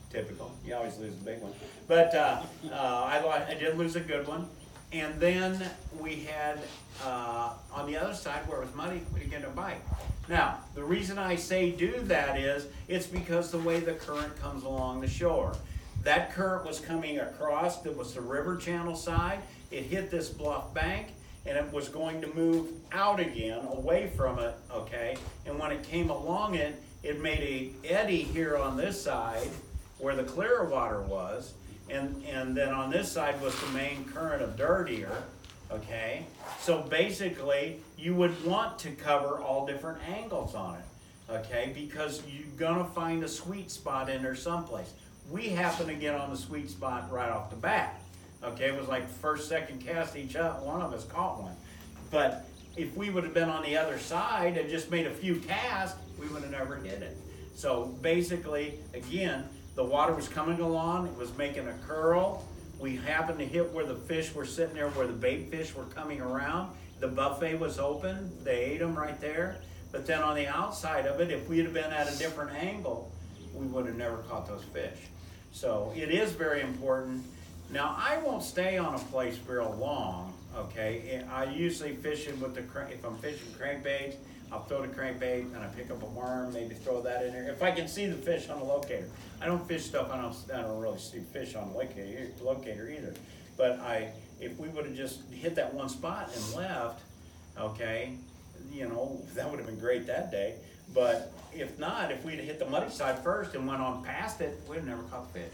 Typical, you always lose a big one. But I did lose a good one. And then we had, on the other side where it was muddy, we didn't get a bite. Now, the reason I say do that is, it's because the way the current comes along the shore. That current was coming across, it was the river channel side, it hit this bluff bank, and it was going to move out again, away from it, okay? And when it came along it, it made a eddy here on this side, where the clear water was, and then on this side was the main current of dirtier, okay? So basically, you would want to cover all different angles on it, okay? Because you're gonna find a sweet spot in there someplace. We happen to get on the sweet spot right off the bat, okay? It was like first, second cast, one of us caught one. But if we would have been on the other side and just made a few casts, we would have never hit it. So basically, again, the water was coming along, it was making a curl. We happened to hit where the fish were sitting there, where the bait fish were coming around. The buffet was open, they ate them right there. But then on the outside of it, if we'd have been at a different angle, we would have never caught those fish. So it is very important. Now, I won't stay on a place real long, okay? I usually fish it with if I'm fishing crankbaits, I'll throw the crankbait and I pick up a worm, maybe throw that in there. If I can see the fish on the locator. I don't fish stuff, I don't really see fish on the locator either. But if we would have just hit that one spot and left, okay, you know, that would have been great that day. But if not, if we'd have hit the muddy side first and went on past it, we'd have never caught the fish.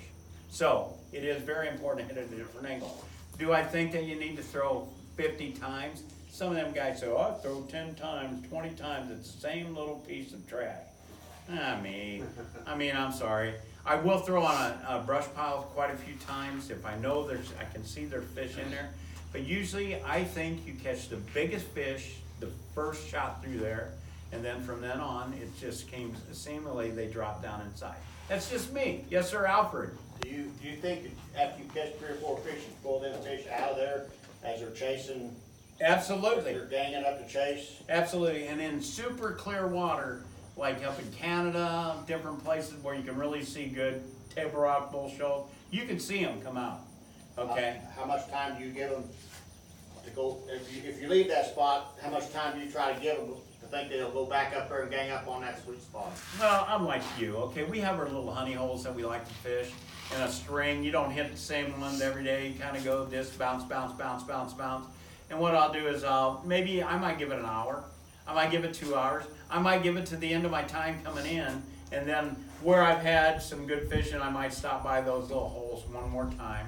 So it is very important to hit it at a different angle. Do I think that you need to throw 50 times? Some of them guys say, oh, I throw 10 times, 20 times, it's the same little piece of trash. I mean, I'm sorry. I will throw on a brush pile quite a few times if I know I can see there's fish in there. But usually I think you catch the biggest fish the first shot through there, and then from then on, it just came, seemingly they drop down inside. That's just me. Yes, sir, Alfred. Do you think that after you catch 3 or 4 fish, you pull them fish out of there as they're chasing? Absolutely. They're ganging up to chase? Absolutely, and in super clear water, like up in Canada, different places where you can really see good table rock, bull shoals, you can see them come out, okay? How much time do you give them to go, if you leave that spot, how much time do you try to give them to think they'll go back up there and gang up on that sweet spot? Well, I'm like you, okay? We have our little honey holes that we like to fish in a string. You don't hit the same one every day. You kind of go this, bounce, bounce, bounce, bounce, bounce. And what I'll do is maybe I might give it an hour. I might give it 2 hours. I might give it to the end of my time coming in. And then where I've had some good fishing, I might stop by those little holes one more time.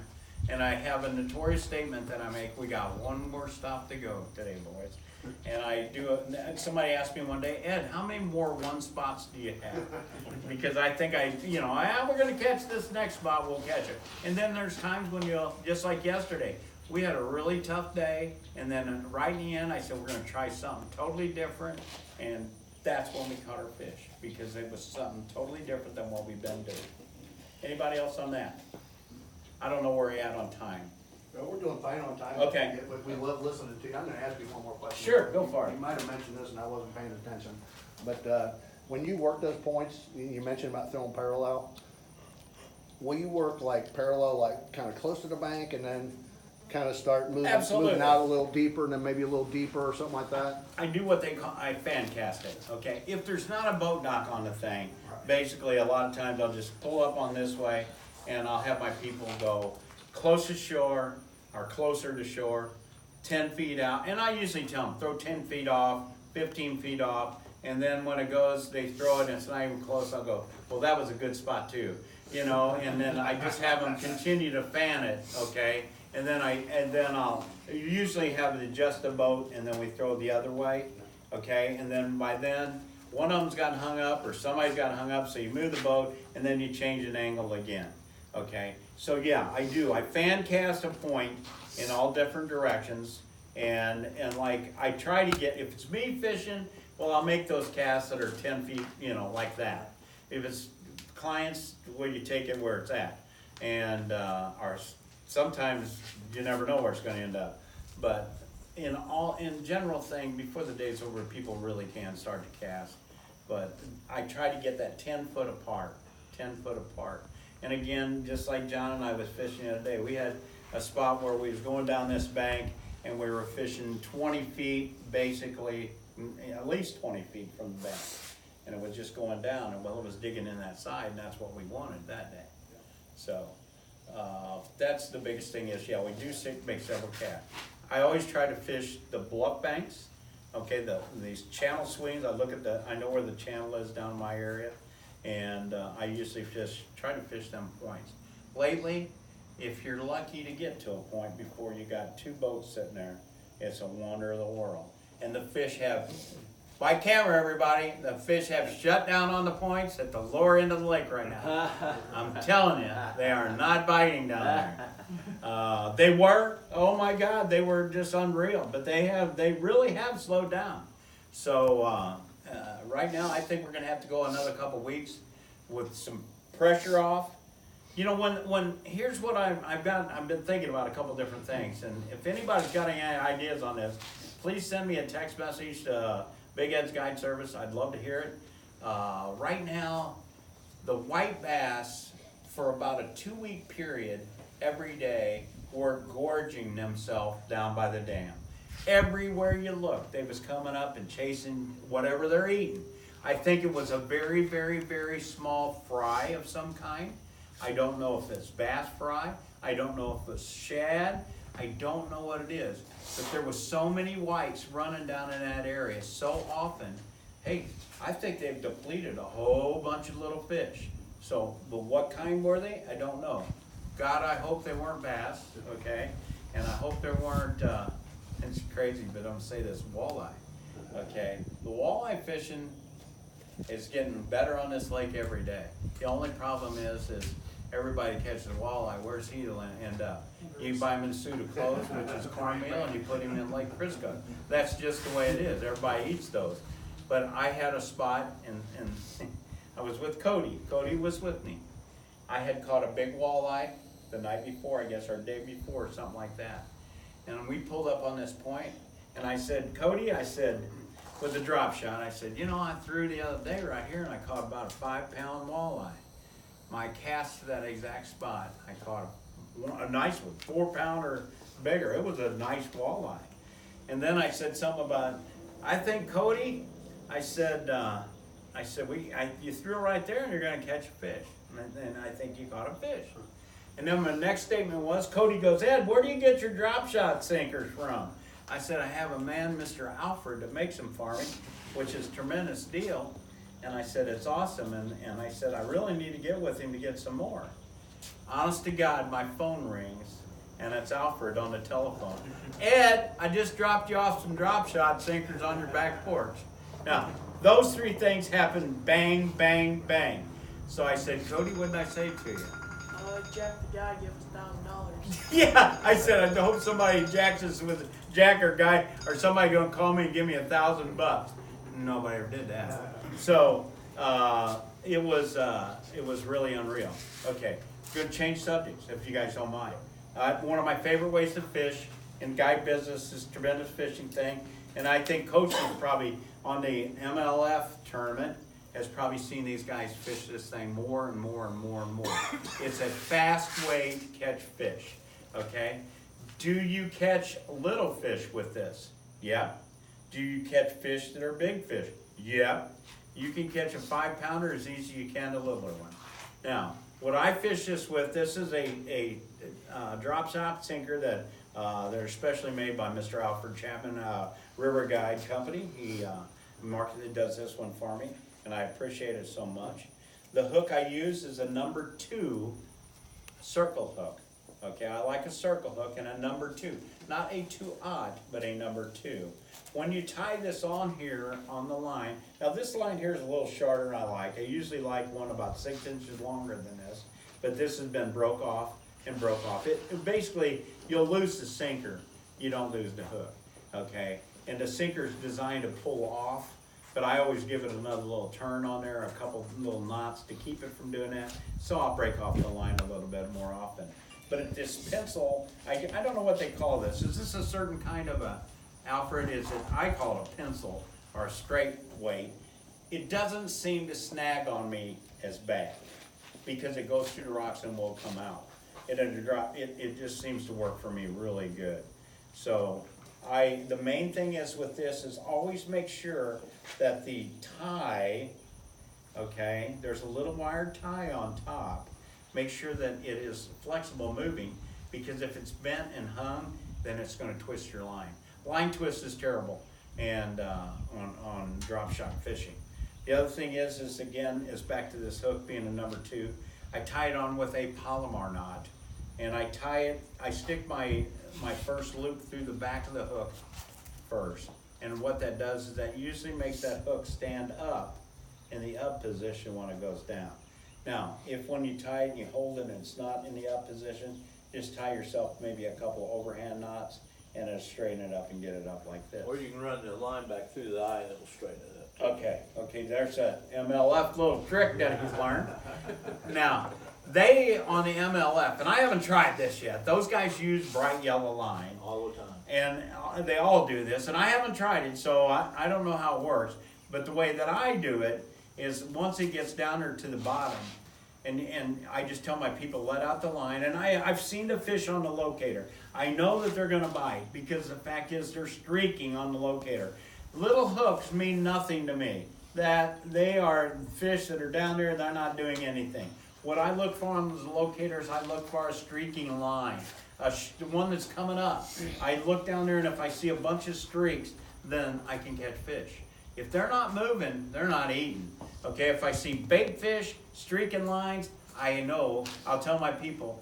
And I have a notorious statement that I make, we got one more stop to go today, boys. And I do it, somebody asked me one day, Ed, how many more one spots do you have? Because I think we're gonna catch this next spot, we'll catch it. And then there's times when just like yesterday, we had a really tough day, and then right in the end, I said, we're gonna try something totally different, and that's when we caught our fish, because it was something totally different than what we've been doing. Anybody else on that? I don't know where you're at on time. Well, we're doing fine on time. Okay. We love listening to you. I'm gonna ask you one more question. Sure, go for it. You might have mentioned this and I wasn't paying attention, but, when you work those points, you mentioned about throwing parallel. Will you work like parallel, like kinda close to the bank and then kinda start moving Absolutely. out a little deeper and then maybe a little deeper or something like that? I do what they call, I fan cast it, okay? If there's not a boat dock on the thing, basically a lot of times I'll just pull up on this way and I'll have my people go close to shore or closer to shore, 10 feet out. And I usually tell them, throw 10 feet off, 15 feet off. And then when it goes, they throw it and it's not even close, I'll go, well, that was a good spot too. And then I just have them continue to fan it, okay? And then I'll usually have it adjust the boat and then we throw the other way, okay? And then by then, one of them's gotten hung up or somebody's gotten hung up, so you move the boat and then you change an angle again, okay? So yeah, I do. I fan cast a point in all different directions, and like I try to get, if it's me fishing, well, I'll make those casts that are 10 feet, like that. If it's clients, well, you take it where it's at. And sometimes you never know where it's gonna end up. But in general thing, before the day's over, people really can start to cast. But I try to get that 10 foot apart, 10 foot apart. And again, just like John and I was fishing the other day, we had a spot where we was going down this bank and we were fishing 20 feet, basically, at least 20 feet from the bank. And it was just going down, and well, it was digging in that side, and that's what we wanted that day. So, that's the biggest thing is, yeah, we do make several casts. I always try to fish the bluff banks, okay, these channel swings. I know where the channel is down in my area, And I usually try to fish them points. Lately, if you're lucky to get to a point before you got 2 boats sitting there, it's a wonder of the world. And the fish have, by camera everybody, the fish have shut down on the points at the lower end of the lake right now. I'm telling you, they are not biting down there. They were, oh my God, they were just unreal, but they really have slowed down. So right now, I think we're gonna have to go another couple weeks with some pressure off. You know, here's what I've been thinking about a couple different things, and if anybody's got any ideas on this, please send me a text message to Big Ed's Guide Service. I'd love to hear it. Right now, the white bass, for about a 2-week period, every day, were gorging themselves down by the dam. Everywhere you look, they was coming up and chasing whatever they're eating. I think it was a very, very, very small fry of some kind. I don't know if it's bass fry. I don't know if it's shad. I don't know what it is. But there was so many whites running down in that area so often. Hey, I think they've depleted a whole bunch of little fish. So, but what kind were they? I don't know. God, I hope they weren't bass, okay? And I hope there weren't, it's crazy, but I'm gonna say this, walleye, okay? The walleye fishing is getting better on this lake every day. The only problem is everybody catches a walleye, where's he to end up? You buy him a suit of clothes, which is cornmeal, and you put him in Lake Crisco. That's just the way it is, everybody eats those. But I had a spot, and I was with Cody. Cody was with me. I had caught a big walleye the night before, I guess, or day before, something like that. And we pulled up on this point, and I said, Cody, I said, with the drop shot, I said, you know, I threw the other day right here, and I caught about a 5-pound walleye. My cast to that exact spot, I caught a nice one, 4-pound or bigger. It was a nice walleye. And then I said something about, I think, Cody, I said, you threw it right there and you're gonna catch a fish. And I think you caught a fish. And then my next statement was, Cody goes, Ed, where do you get your drop shot sinkers from? I said, I have a man, Mr. Alfred, that makes them for me, which is a tremendous deal. And I said, it's awesome. And I said, I really need to get with him to get some more. Honest to God, my phone rings, and it's Alfred on the telephone. Ed, I just dropped you off some drop shot sinkers on your back porch. Now, those 3 things happened bang, bang, bang. So I said, Cody, what did I say to you? Jack the guy give us $1,000. Yeah, I said, I hope somebody jacks us with Jack or guy, or somebody gonna call me and give me $1,000. Nobody ever did that. So it was really unreal. Okay, good change subjects if you guys don't mind. One of my favorite ways to fish in guide business is tremendous fishing thing, and I think Coach is probably on the MLF tournament has probably seen these guys fish this thing more and more and more and more. It's a fast way to catch fish, okay? Do you catch little fish with this? Yeah. Do you catch fish that are big fish? Yeah. You can catch a 5-pounder as easy as you can a littler one. Now, what I fish this with, this is a drop shot sinker that they're specially made by Mr. Alfred Chapman, River Guide Company. He does this one for me, and I appreciate it so much. The hook I use is a number 2 circle hook. Okay, I like a circle hook and a number 2. Not a 2-aught, but a number 2. When you tie this on here on the line, now this line here is a little shorter than I like. I usually like one about 6 inches longer than this, but this has been broke off and broke off. It basically, you'll lose the sinker, you don't lose the hook, okay? And the sinker is designed to pull off, but I always give it another little turn on there, a couple little knots to keep it from doing that, so I'll break off the line a little bit more often. But this pencil, I don't know what they call this. Is this a certain kind of a, Alfred, is it, I call it a pencil or a straight weight. It doesn't seem to snag on me as bad because it goes through the rocks and will come out. It just seems to work for me really good. So the main thing is with this is always make sure that the tie, okay, there's a little wired tie on top. Make sure that it is flexible moving, because if it's bent and hung, then it's going to twist your line. Line twist is terrible and on drop shot fishing. The other thing is again, is back to this hook being a number 2. I tie it on with a Palomar knot, and I stick my first loop through the back of the hook first. And what that does is that usually makes that hook stand up in the up position when it goes down. Now, if when you tie it and you hold it and it's not in the up position, just tie yourself maybe a couple overhand knots and it'll straighten it up and get it up like this. Or you can run the line back through the eye and it'll straighten it up. Okay, there's a MLF little trick that he's learned. Now, they, on the MLF, and I haven't tried this yet, those guys use bright yellow line. All the time. And they all do this, and I haven't tried it, so I don't know how it works. But the way that I do it is once it gets down there to the bottom, and I just tell my people, let out the line, and I've seen the fish on the locator. I know that they're gonna bite, because the fact is they're streaking on the locator. Little hooks mean nothing to me. That they are fish that are down there, they're not doing anything. What I look for on the locators, I look for a streaking line, the one that's coming up. I look down there, and if I see a bunch of streaks, then I can catch fish. If they're not moving, they're not eating. Okay, if I see bait fish, streaking lines, I know, I'll tell my people,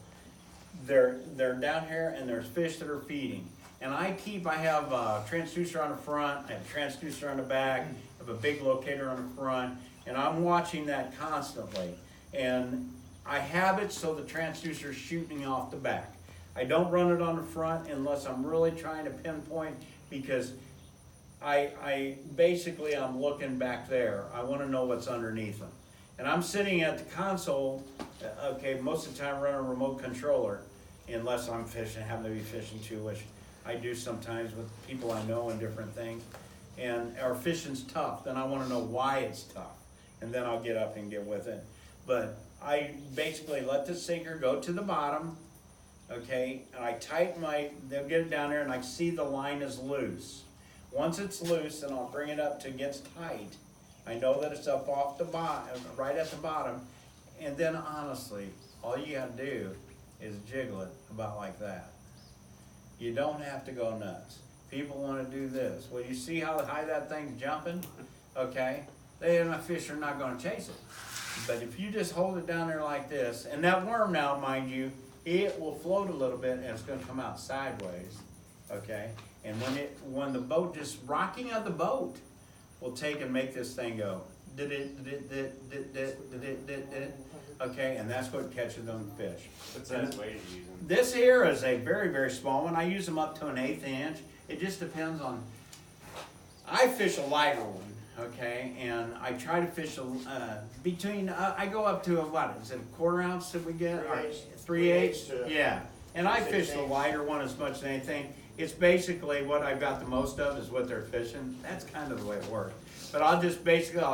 they're down here and there's fish that are feeding. And I have a transducer on the front, I have a transducer on the back, I have a big locator on the front, and I'm watching that constantly. And I have it so the transducer is shooting off the back. I don't run it on the front unless I'm really trying to pinpoint, because basically I'm looking back there. I want to know what's underneath them. And I'm sitting at the console, okay, most of the time running a remote controller, unless I'm fishing, happen to be fishing too, which I do sometimes with people I know and different things. And our fishing's tough, then I want to know why it's tough. And then I'll get up and get with it. But I basically let the sinker go to the bottom, okay, and I tighten they'll get it down there, and I see the line is loose. Once it's loose, then I'll bring it up till it gets tight. I know that it's up off the bottom, right at the bottom, and then honestly, all you gotta do is jiggle it about like that. You don't have to go nuts. People wanna do this. Well, you see how high that thing's jumping? Okay, fish are not gonna chase it. But if you just hold it down there like this, and that worm now, mind you, it will float a little bit and it's gonna come out sideways, okay? And when the boat, just rocking of the boat will take and make this thing go, okay, and that's what catches them fish. What's that way to use them? This here is a very, very small one. I use them up to an 1/8 inch. It just depends on, I fish a lighter one. Okay, and I try to fish between, I go up to what, is it a 1/4 ounce that we get? 3/8? Yeah, and I fish the lighter one as much as anything. It's basically what I've got the most of is what they're fishing. That's kind of the way it works. But I'll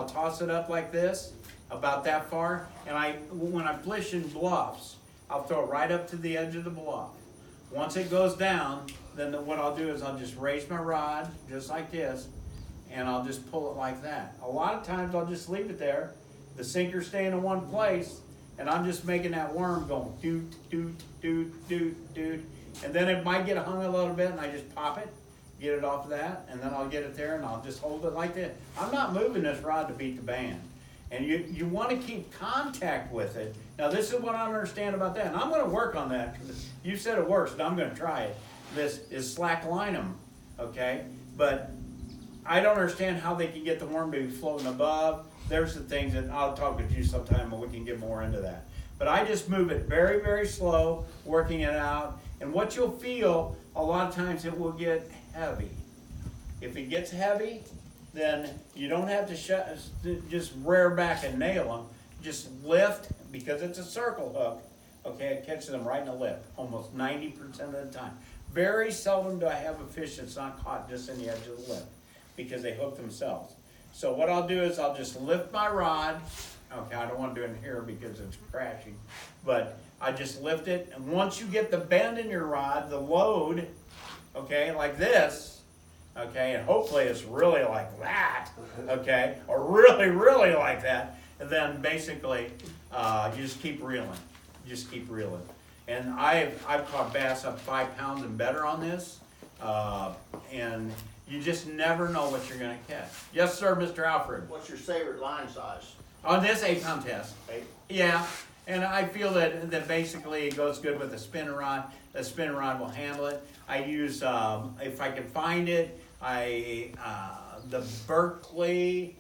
toss it up like this, about that far, and when I'm fishing bluffs, I'll throw it right up to the edge of the bluff. Once it goes down, then what I'll do is I'll just raise my rod, just like this, and I'll just pull it like that. A lot of times I'll just leave it there, the sinker staying in one place, and I'm just making that worm go doot, doot, doot, doot, doot. And then it might get hung a little bit and I just pop it, get it off of that, and then I'll get it there and I'll just hold it like that. I'm not moving this rod to beat the band. And you want to keep contact with it. Now this is what I understand about that, and I'm going to work on that, because you said it works, and I'm going to try it. This is slack line them, okay? But I don't understand how they can get the worm to be floating above. There's the things that I'll talk with you sometime and we can get more into that. But I just move it very, very slow, working it out. And what you'll feel, a lot of times it will get heavy. If it gets heavy, then you don't have to just rear back and nail them. Just lift, because it's a circle hook. Okay, it catches them right in the lip, almost 90% of the time. Very seldom do I have a fish that's not caught just in the edge of the lip, because they hook themselves. So what I'll do is I'll just lift my rod. Okay, I don't want to do it in here because it's crashing, but I just lift it, and once you get the bend in your rod, the load, okay, like this, okay, and hopefully it's really like that, okay, or really, really like that, and then basically you just keep reeling, And I've caught bass up 5 pounds and better on this, and You just never know what you're gonna catch. Yes, sir, Mr. Alfred. What's your favorite line size? On this 8-pound test, 8? yeah, and I feel that basically it goes good with the spinning rod. The spinning rod will handle it. I use, if I can find it, the Berkeley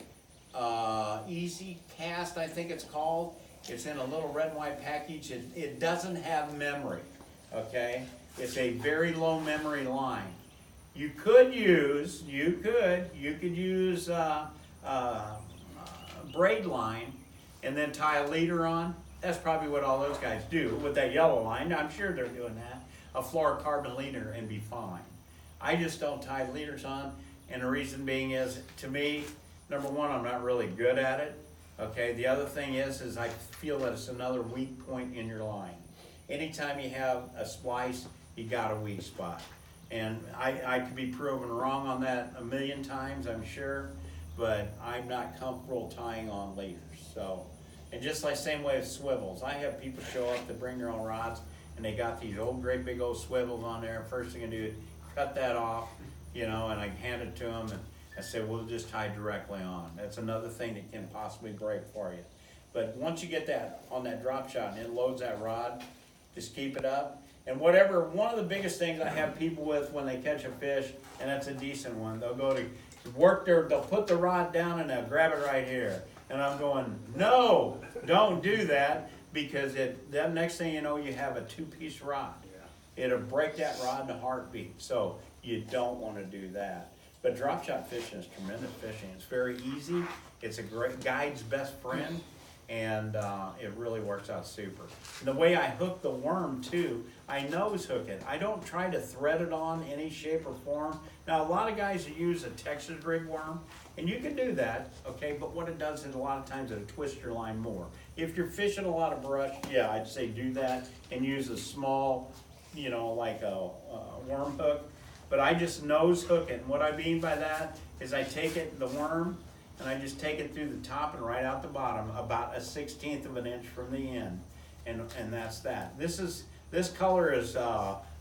Easy Cast, I think it's called. It's in a little red and white package. It doesn't have memory, okay? It's a very low memory line. You could use braid line and then tie a leader on. That's probably what all those guys do with that yellow line. I'm sure they're doing that. A fluorocarbon leader and be fine. I just don't tie leaders on, and the reason being is, to me, number one, I'm not really good at it. Okay, the other thing is I feel that it's another weak point in your line. Anytime you have a splice, you got a weak spot. And I could be proven wrong on that a million times, I'm sure, but I'm not comfortable tying on leaders. So, and just like same way with swivels, I have people show up to bring their own rods, and they got these old, great big old swivels on there. First thing I do is cut that off, and I hand it to them, and I say, we'll just tie directly on. That's another thing that can possibly break for you. But once you get that on that drop shot and it loads that rod, just keep it up. And whatever, one of the biggest things I have people with when they catch a fish, and that's a decent one, they'll go to work they'll put the rod down and they'll grab it right here. And I'm going, no, don't do that, because that next thing you know, you have a 2-piece rod. It'll break that rod in a heartbeat. So you don't want to do that. But drop shot fishing is tremendous fishing. It's very easy. It's a great guide's best friend, and it really works out super. And the way I hook the worm too, I nose hook it. I don't try to thread it on any shape or form. Now, a lot of guys use a Texas rig worm, and you can do that, okay, but what it does is a lot of times it'll twist your line more. If you're fishing a lot of brush, yeah, I'd say do that and use a small, like a worm hook. But I just nose hook it, and what I mean by that is I take the worm, and I just take it through the top and right out the bottom, about a 1/16 of an inch from the end, and that's that. This color is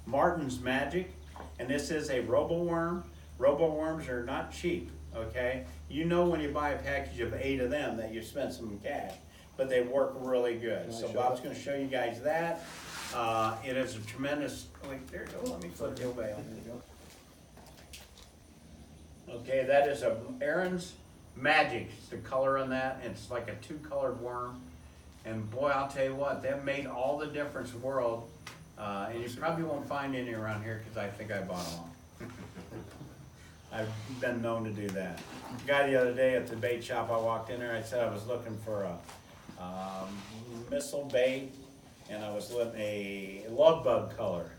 Martin's Magic, and this is a RoboWorm. RoboWorms are not cheap, okay? When you buy a package of 8 of them that you spent some cash, but they work really good. So Bob's going to show you guys that. It is a tremendous. Wait, there you go. Let me flip the bail. Okay, that is a Aaron's Magic. The color on that, it's like a 2-colored worm. And boy, I'll tell you what, that made all the difference in the world. And you probably won't find any around here because I think I bought them all. I've been known to do that. Guy the other day at the bait shop, I walked in there, I said I was looking for a missile bait, and I was looking a love bug color.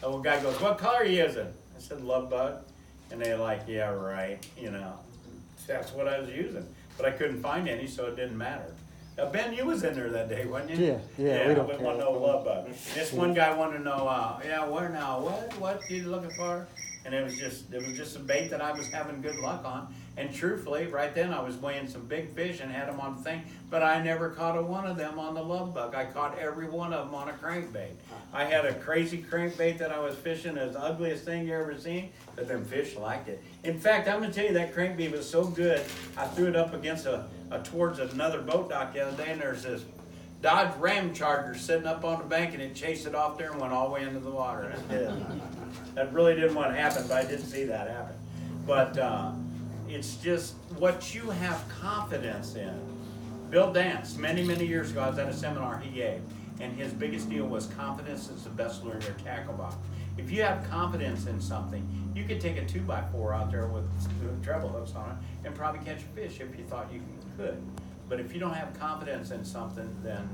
The little guy goes, what color are you using? I said, love bug. And they're like, yeah, right, that's what I was using. But I couldn't find any, so it didn't matter. Now, Ben, you was in there that day, wasn't you? Yeah, we don't I care. want no love bug. This one guy wanted to know, what you looking for? And it was just a bait that I was having good luck on. And truthfully, right then I was weighing some big fish and had them on the thing, but I never caught one of them on the love bug. I caught every one of them on a crankbait. I had a crazy crankbait that I was fishing, as ugliest thing you ever seen, but them fish liked it. In fact, I'm gonna tell you, that crankbait was so good, I threw it up against towards another boat dock the other day, and there's this Dodge Ram Charger sitting up on the bank, and it chased it off there and went all the way into the water. And it did. That really didn't want to happen, but I did see that happen. But it's just what you have confidence in. Bill Dance, many, many years ago, I was at a seminar he gave, and his biggest deal was confidence is the best lure in your tackle box. If you have confidence in something, you could take a 2x4 out there with treble hooks on it and probably catch a fish if you thought you could. But if you don't have confidence in something, then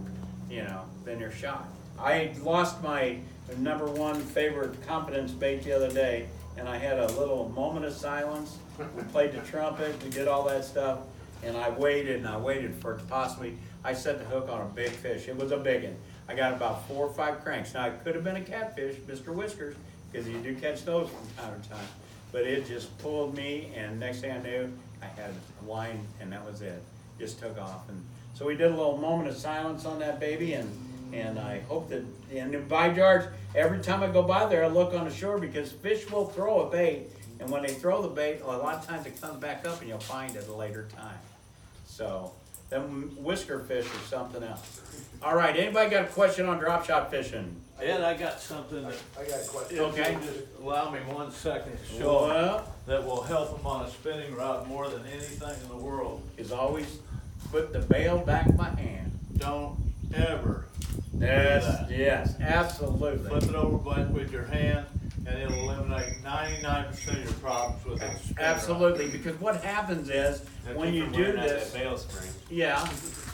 you're shot. I lost my #1 favorite confidence bait the other day, and I had a little moment of silence. We played the trumpet, we did all that stuff, and I waited for it to possibly, I set the hook on a big fish. It was a big one. I got about 4 or 5 cranks. Now, it could have been a catfish, Mr. Whiskers, because you do catch those from time to time. But it just pulled me, and next thing I knew, I had a line, and that was it. Just took off. And so we did a little moment of silence on that baby, and I hope that, and by George, every time I go by there, I look on the shore, because fish will throw a bait, And when they throw the bait, a lot of times it comes back up and you'll find it at a later time. So, them whisker fish are something else. All right, anybody got a question on drop shot fishing? Ed, I got something that, I got a question. Okay. if you just allow me 1 second to show them, Well, that will help them on a spinning rod more than anything in the world. is always put the bail back in my hand. Don't ever Yes, yes, absolutely. flip it over back with your hand, and it'll eliminate 99% of your problems with a spinning rod. Absolutely, because what happens is, Now, when keep you from do wearing out this, that bail spring. yeah,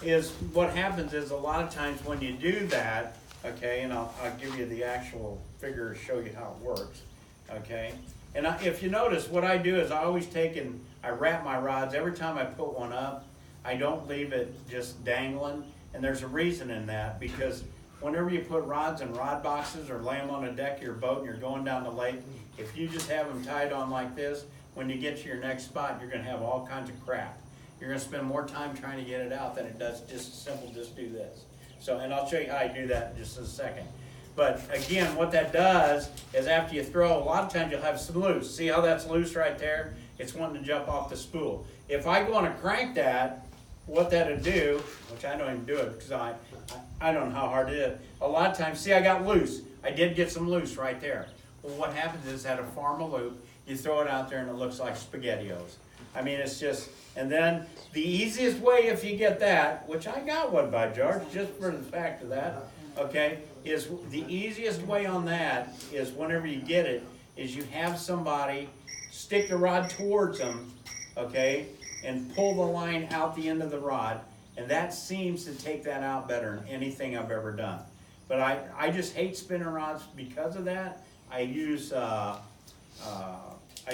is what happens is a lot of times when you do that, okay, and I'll give you the actual figure to show you how it works, okay? And if you notice, what I do is I always take and I wrap my rods. Every time I put one up, I don't leave it just dangling. And there's a reason in that, because whenever you put rods in rod boxes or lay them on the deck of your boat and you're going down the lake, if you just have them tied on like this, when you get to your next spot, you're gonna have all kinds of crap. You're gonna spend more time trying to get it out than it does just simple, just do this. So, and I'll show you how I do that in just a second. But again, what that does is after you throw, a lot of times you'll have some loose. See how that's loose right there? It's wanting to jump off the spool. If I go on and crank that, what that'll do, which I don't even do it because I don't know how hard it is. A lot of times, see, I got loose. I did get some loose right there. Well, what happens is at a farm a loop, you throw it out there and it looks like SpaghettiOs. I mean, it's just, and then the easiest way if you get that, which I got one by George, just for the fact of that, okay, is the easiest way on that is whenever you get it, is you have somebody stick the rod towards them, okay, and pull the line out the end of the rod, and that seems to take that out better than anything I've ever done. But I just hate spinning rods because of that. I use, I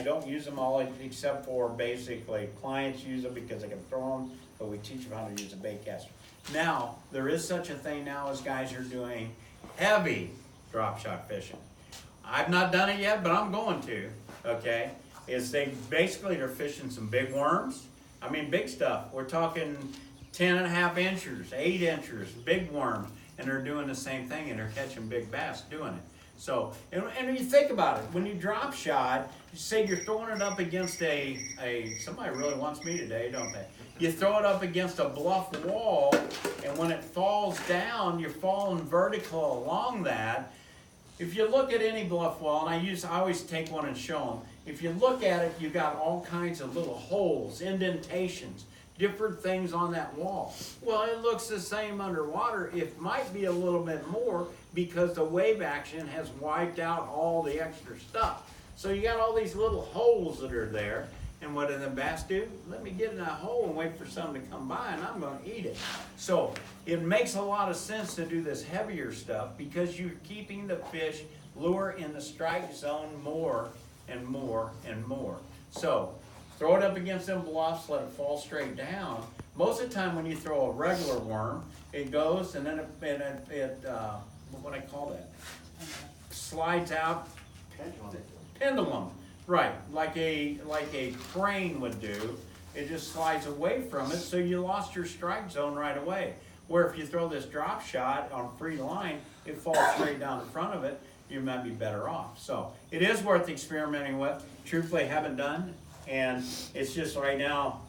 don't use them all except for basically clients use them because they can throw them, but we teach them how to use a bait caster. Now, there is such a thing now as guys are doing heavy drop shot fishing. I've not done it yet, but I'm going to, okay? Is they're fishing some big worms. I mean, big stuff. We're talking 10.5 inchers, 8 inchers, big worms, and they're doing the same thing, and they're catching big bass doing it. So, and you think about it, when you drop shot, you say you're throwing it up against somebody really wants me today, don't they? You throw it up against a bluff wall, and when it falls down, you're falling vertical along that. If you look at any bluff wall, and I always take one and show them, if you look at it, you got all kinds of little holes, indentations, different things on that wall. Well, it looks the same underwater. It might be a little bit more because the wave action has wiped out all the extra stuff. So you got all these little holes that are there. And what do the bass do? Let me get in that hole and wait for something to come by and I'm gonna eat it. So it makes a lot of sense to do this heavier stuff because you're keeping the fish lure in the strike zone more and more and more. So throw it up against them bluffs, let it fall straight down. Most of the time when you throw a regular worm, it goes and then it what do I call that? Slides out. Pendulum. Right, like a crane would do. It just slides away from it, so you lost your strike zone right away. Where if you throw this drop shot on free line, it falls straight down in front of it, you might be better off. So it is worth experimenting with. Truthfully, haven't done, and it's just right now,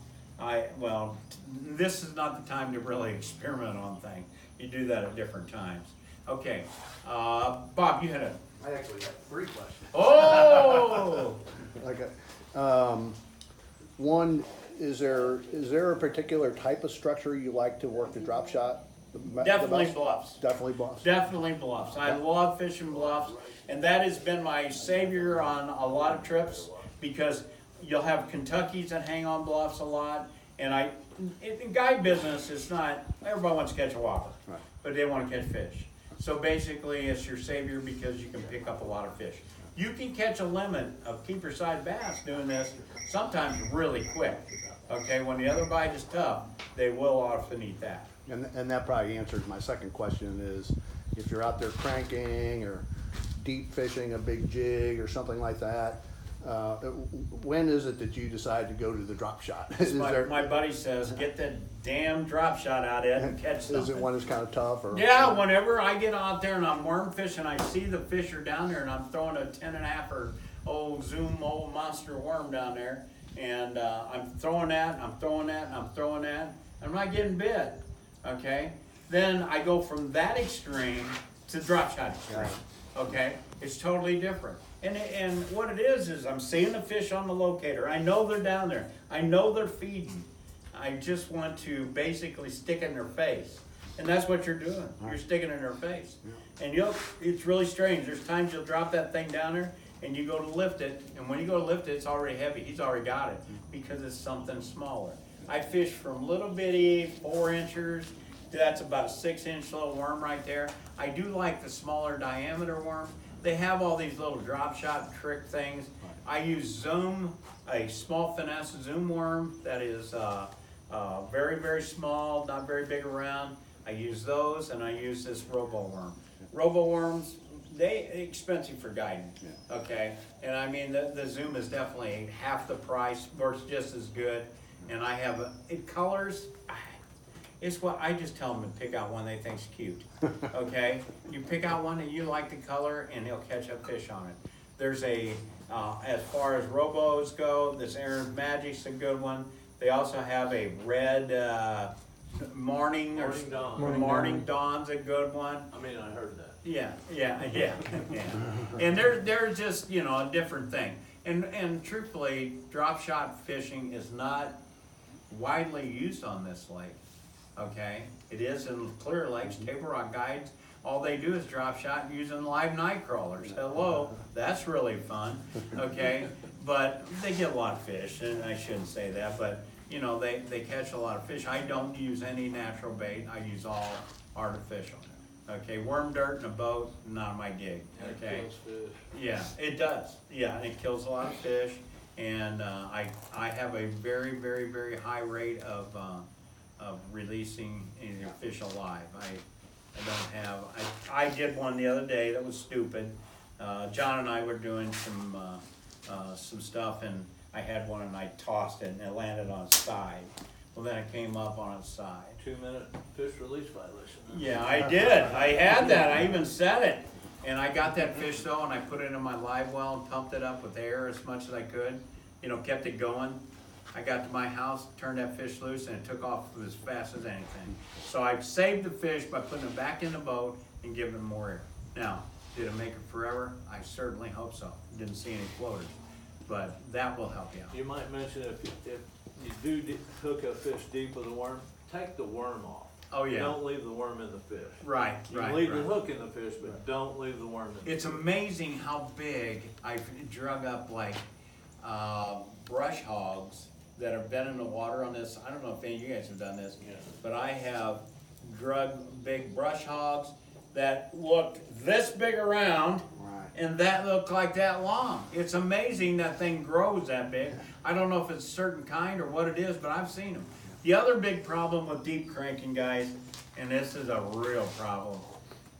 this is not the time to really experiment on things. You do that at different times. Okay, Bob, you had a... I actually got 3 questions. Oh! One, is there a particular type of structure you like to work the drop shot? Definitely bluffs. Definitely bluffs. Definitely bluffs. I love fishing bluffs, and that has been my savior on a lot of trips because you'll have Kentuckys that hang on bluffs a lot, and in guide business, it's not, everybody wants to catch a whopper, Right. but they want to catch fish. So basically, it's your savior because you can pick up a lot of fish. You can catch a limit of keeper side bass doing this sometimes really quick. Okay, when the other bite is tough, they will often eat that. And that probably answers my second question is, if you're out there cranking or deep fishing a big jig or something like that, When is it that you decide to go to the drop shot? Is My buddy says, get the damn drop shot out of it and catch something. Is it when it's kind of tough or? Yeah, whenever I get out there and I'm worm fishing, I see the fish are down there and I'm throwing a 10.5 or Zoom old monster worm down there. And I'm throwing that, and I'm throwing that, and I'm throwing that. I'm not getting bit, okay? Then I go from that extreme to drop shot extreme, okay? It's totally different. And what it is I'm seeing the fish on the locator. I know they're down there. I know they're feeding. I just want to basically stick it in their face. And that's what you're doing. You're sticking it in their face. And it's really strange. There's times you'll drop that thing down there and you go to lift it, and when you go to lift it, it's already heavy. He's already got it because it's something smaller. I fish from little bitty 4 inchers. That's about a 6-inch little worm right there. I do like the smaller diameter worms. They have all these little drop shot trick things. I use Zoom, a small finesse Zoom worm that is very, very small, not very big around. I use those, and I use this robo worm. Robo worms, they're expensive for guiding, okay? And I mean, the Zoom is definitely half the price, works just as good. And I have, it colors, it's what, I just tell them to pick out one they think's cute, okay? You pick out one that you like the color and they'll catch a fish on it. There's as far as robos go, this Aaron's Magic's a good one. They also have a red Morning Dawn's a good one. I mean, I heard that. Yeah. And they're just, a different thing. And truthfully, drop shot fishing is not widely used on this lake, okay? It is in Clear Lakes, Table Rock guides. All they do is drop shot using live night crawlers. Hello, that's really fun, okay? But they get a lot of fish, and I shouldn't say that, but they catch a lot of fish. I don't use any natural bait. I use all artificial. Okay, worm dirt in a boat, not my gig, okay? It kills fish. Yeah, it does. Yeah, it kills a lot of fish, and I have a very, very, very high rate of releasing your fish alive. I don't have. I did one the other day that was stupid. John and I were doing some stuff, and I had one and I tossed it and it landed on its side. Well, then it came up on its side. 2-minute fish release violation. Yeah, I did. I had that. I even said it. And I got that fish though, and I put it in my live well and pumped it up with air as much as I could. Kept it going. I got to my house, turned that fish loose, and it took off as fast as anything. So I saved the fish by putting it back in the boat and giving it more air. Now, did it make it forever? I certainly hope so. Didn't see any floaters, but that will help you out. You might mention if you do hook a fish deep with a worm, take the worm off. Oh, yeah. Don't leave the worm in the fish. Right. You can leave the hook in the fish, but don't leave the worm in the fish. It's amazing how big I've drug up brush hogs that have been in the water on this. I don't know if any of you guys have done this, but I have drug big brush hogs that looked this big around and that looked like that long. It's amazing that thing grows that big. I don't know if it's a certain kind or what it is, but I've seen them. The other big problem with deep cranking, guys, and this is a real problem,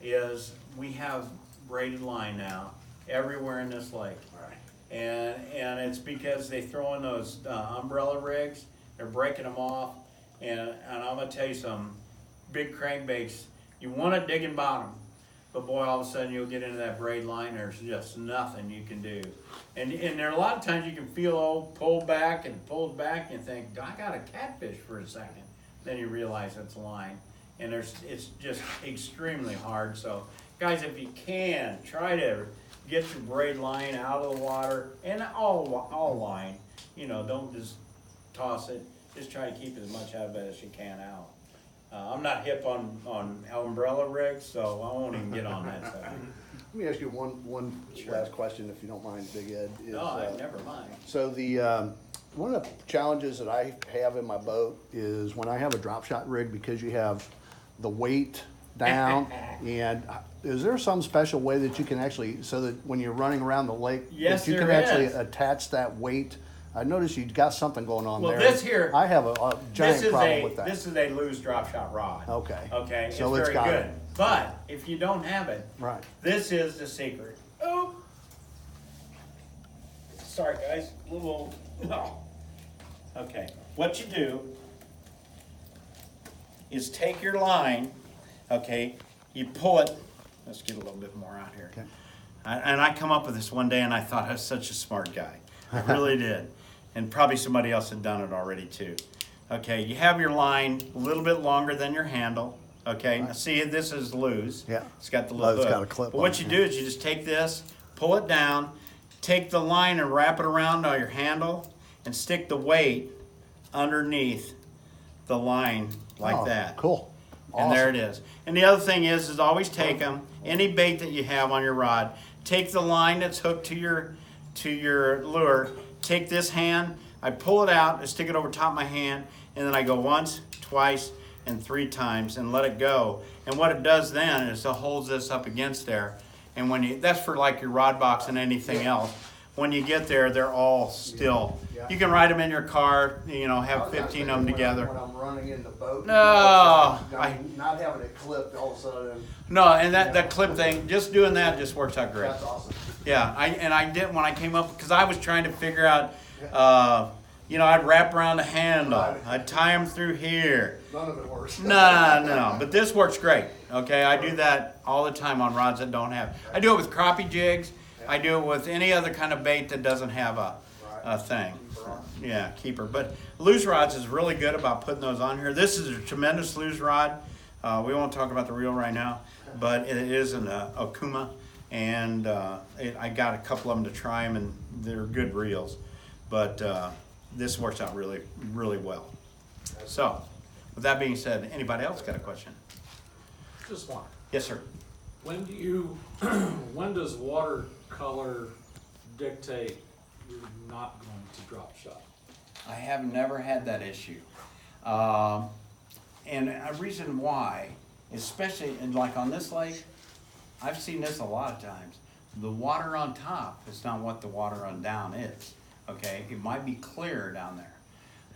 is we have braided line now everywhere in this lake. And it's because they throw in those umbrella rigs, they're breaking them off, and I'm gonna tell you something, big crankbaits, you wanna dig in bottom, but boy, all of a sudden you'll get into that braid line, there's just nothing you can do. And there are a lot of times you can feel pulled back, and you think, I got a catfish for a second. Then you realize it's a line, and it's just extremely hard. So guys, if you can, try to get your braid line out of the water, and all line, don't just toss it, just try to keep as much out of it as you can out. I'm not hip on umbrella rigs, so I won't even get on that side. Let me ask you one last question, if you don't mind, Big Ed. Never mind. So one of the challenges that I have in my boat is when I have a drop shot rig, because you have the weight down, and is there some special way that you can actually, so that when you're running around the lake, Yes, that you there can actually is. attach that weight? I noticed you've got something going on Well, there. this here- I have a giant problem with that. This is a loose drop shot rod. Okay. Okay, So it's it's very got good. it. But if you don't have it, Right. this is the secret. Oh. sorry guys, a little, no. Okay, what you do is take your line, okay, you pull it, let's get a little bit more out here. Okay. And I come up with this one day and I thought I was such a smart guy. I really did. And probably somebody else had done it already too. Okay, you have your line a little bit longer than your handle. Okay, now see, this is loose. Yeah. It's got the little it's hook. got a clip But on what it, you yeah. do is you just take this, pull it down, take the line and wrap it around on your handle and stick the weight underneath the line like Oh, that. Cool. And there it is. And the other thing is always take them, any bait that you have on your rod, take the line that's hooked to your lure, take this hand, I pull it out, I stick it over top of my hand, and then I go once, twice, and 3 times and let it go. And what it does then is it holds this up against there. And when you, that's for like your rod box and anything else. When you get there, they're all still. Yeah. You can ride them in your car, you know, have 15 of them together. When I'm running in the boat. No, Not having it clipped all of a sudden. No, and that clip thing, just doing that just works out great. That's awesome. Yeah, I did when I came up, because I was trying to figure out, you know, I'd wrap around the handle, I'd tie them through here. None of it works. No, but this works great, okay? I do that all the time on rods that don't have. I do it with crappie jigs, I do it with any other kind of bait that doesn't have a thing. Yeah, keeper. But loose rods is really good about putting those on here. This is a tremendous loose rod. We won't talk about the reel right now, but it is an Okuma, and I got a couple of them to try them, and they're good reels. But this works out really, really well. So, with that being said, anybody else got a question? Just one. Yes, sir. When do you, when does watercolor dictate you're not going to drop shot? I have never had that issue. And a reason why, especially like on this lake, I've seen this a lot of times. The water on top is not what the water on down is. Okay, it might be clear down there.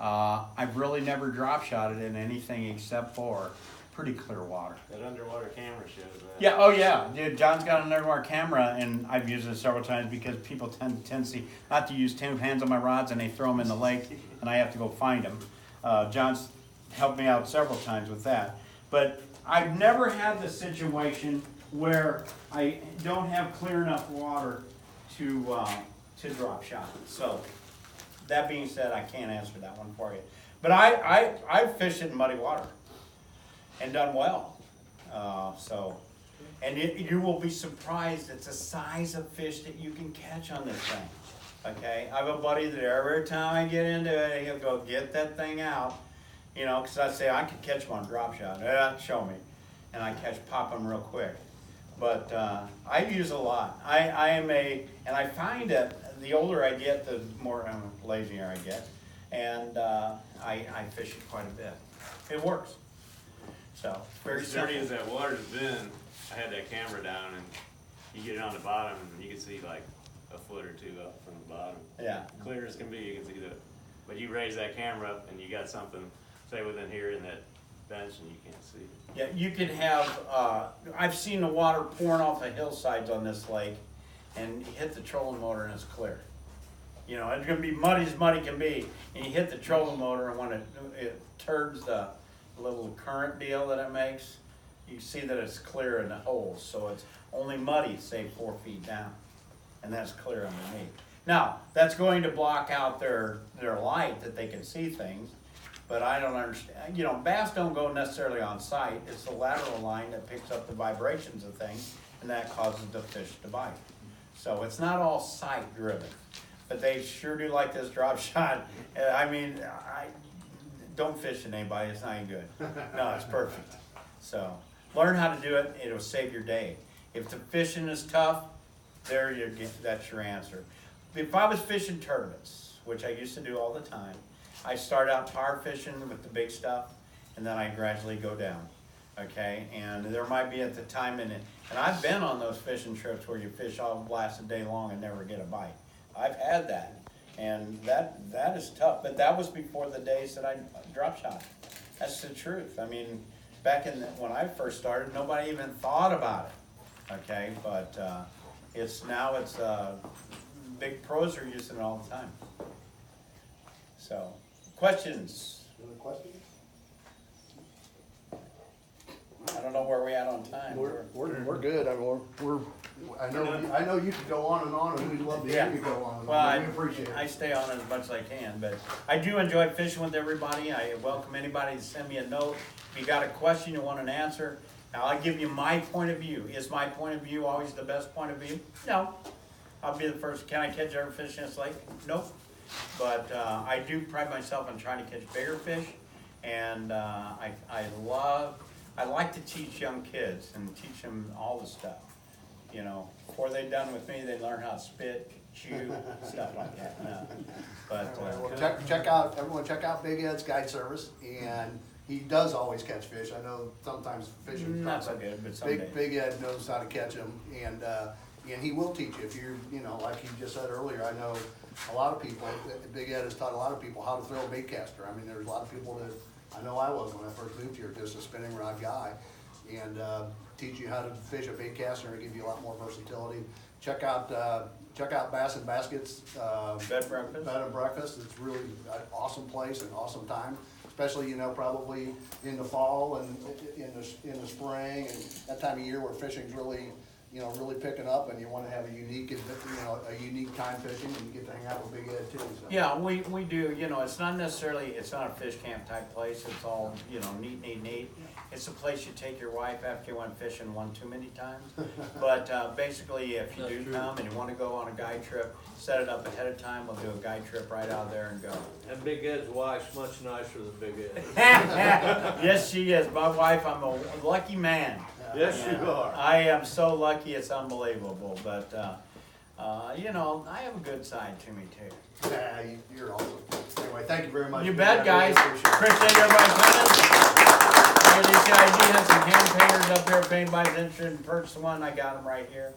I've really never drop shotted in anything except for pretty clear water. That underwater camera shows that. Yeah, oh yeah, dude, John's got an underwater camera, and I've used it several times because people tendency not to use 2 hands on my rods, and they throw them in the lake, and I have to go find them. John's helped me out several times with that. But I've never had the situation where I don't have clear enough water to drop shot. So, that being said, I can't answer that one for you. But I've fished in muddy water and done well. And you will be surprised at the size of fish that you can catch on this thing. Okay, I have a buddy that every time I get into it, he'll go get that thing out. You know, because I say I could catch them on drop shot. Yeah, show me, and I pop them real quick. But I use a lot. And I find that the older I get, the more lazier I get, and I fish it quite a bit. It works. So very As dirty simple. as that water's been, I had that camera down and you get it on the bottom and you can see like a foot or 2 up from the bottom. Yeah. Clear as can be, you can see that. But you raise that camera up and you got something, say within here in that bench, and you can't see it. Yeah, you can have, I've seen the water pouring off the hillsides on this lake, and you hit the trolling motor and it's clear. You know, it's gonna be muddy as muddy can be, and you hit the trolling motor, and when it turns the little current deal that it makes, you see that it's clear in the holes, so it's only muddy, say 4 feet down, and that's clear underneath. Now, that's going to block out their light that they can see things, but I don't understand, you know, bass don't go necessarily on sight, it's the lateral line that picks up the vibrations of things, and that causes the fish to bite. So it's not all sight driven, but they sure do like this drop shot. I mean, don't fish in anybody, it's not any good. No, it's perfect. So, learn how to do it, it'll save your day. If the fishing is tough, that's your answer. If I was fishing turbot, which I used to do all the time, I start out power fishing with the big stuff, and then I gradually go down, okay? And there might be at the time and I've been on those fishing trips where you fish all blasted day long and never get a bite. I've had that, and that is tough, but that was before the days that I drop shot. That's the truth. I mean, back when I first started, nobody even thought about it, okay? But it's big pros are using it all the time. So, questions? Any other questions? I don't know where we at on time. We're good. I mean, I know you could go on, and we'd love to hear you go on and Well, on. We appreciate I it. stay on as much as I can, but I do enjoy fishing with everybody. I welcome anybody to send me a note. If you got a question you want an answer, now I'll give you my point of view. Is my point of view always the best point of view? No. I'll be the first. Can I catch every fish in this lake? Nope. But I do pride myself on trying to catch bigger fish, and I like to teach young kids and teach them all the stuff. You know, before they're done with me, they learn how to spit, chew, stuff like that. No. But Well, check out Big Ed's Guide Service, and he does always catch fish. I know sometimes fishing. not so good, but someday. Big Ed knows how to catch them, and he will teach you if you're, like you just said earlier. I know a lot of people. Big Ed has taught a lot of people how to throw a bait caster. I mean, there's a lot of people that I know I was when I first moved here, just a spinning rod guy, and teach you how to fish a bait caster and give you a lot more versatility. Check out Bass and Baskets. Bed breakfast. Bed and breakfast. It's really an awesome place and awesome time, especially probably in the fall and in the spring and that time of year where fishing's really really picking up, and you want to have a unique time fishing, and you get to hang out with Big Ed too. So. Yeah, we do. It's not a fish camp type place. It's all neat. It's a place you take your wife after you went fishing one too many times. But basically, if you do come and you want to go on a guide trip, set it up ahead of time. We'll do a guide trip right out there and go. And Big Ed's wife's much nicer than Big Ed. Yes, she is. My wife, I'm a lucky man. Yes, you are. I am so lucky, it's unbelievable. But, I have a good side to me too. Yeah, you're awesome. Anyway, thank you very much. You bet, I really guys. appreciate it. Appreciate everybody coming. Look at these guys. He has some hand painters up there. If anybody's interested in purchasing one, I got them right here.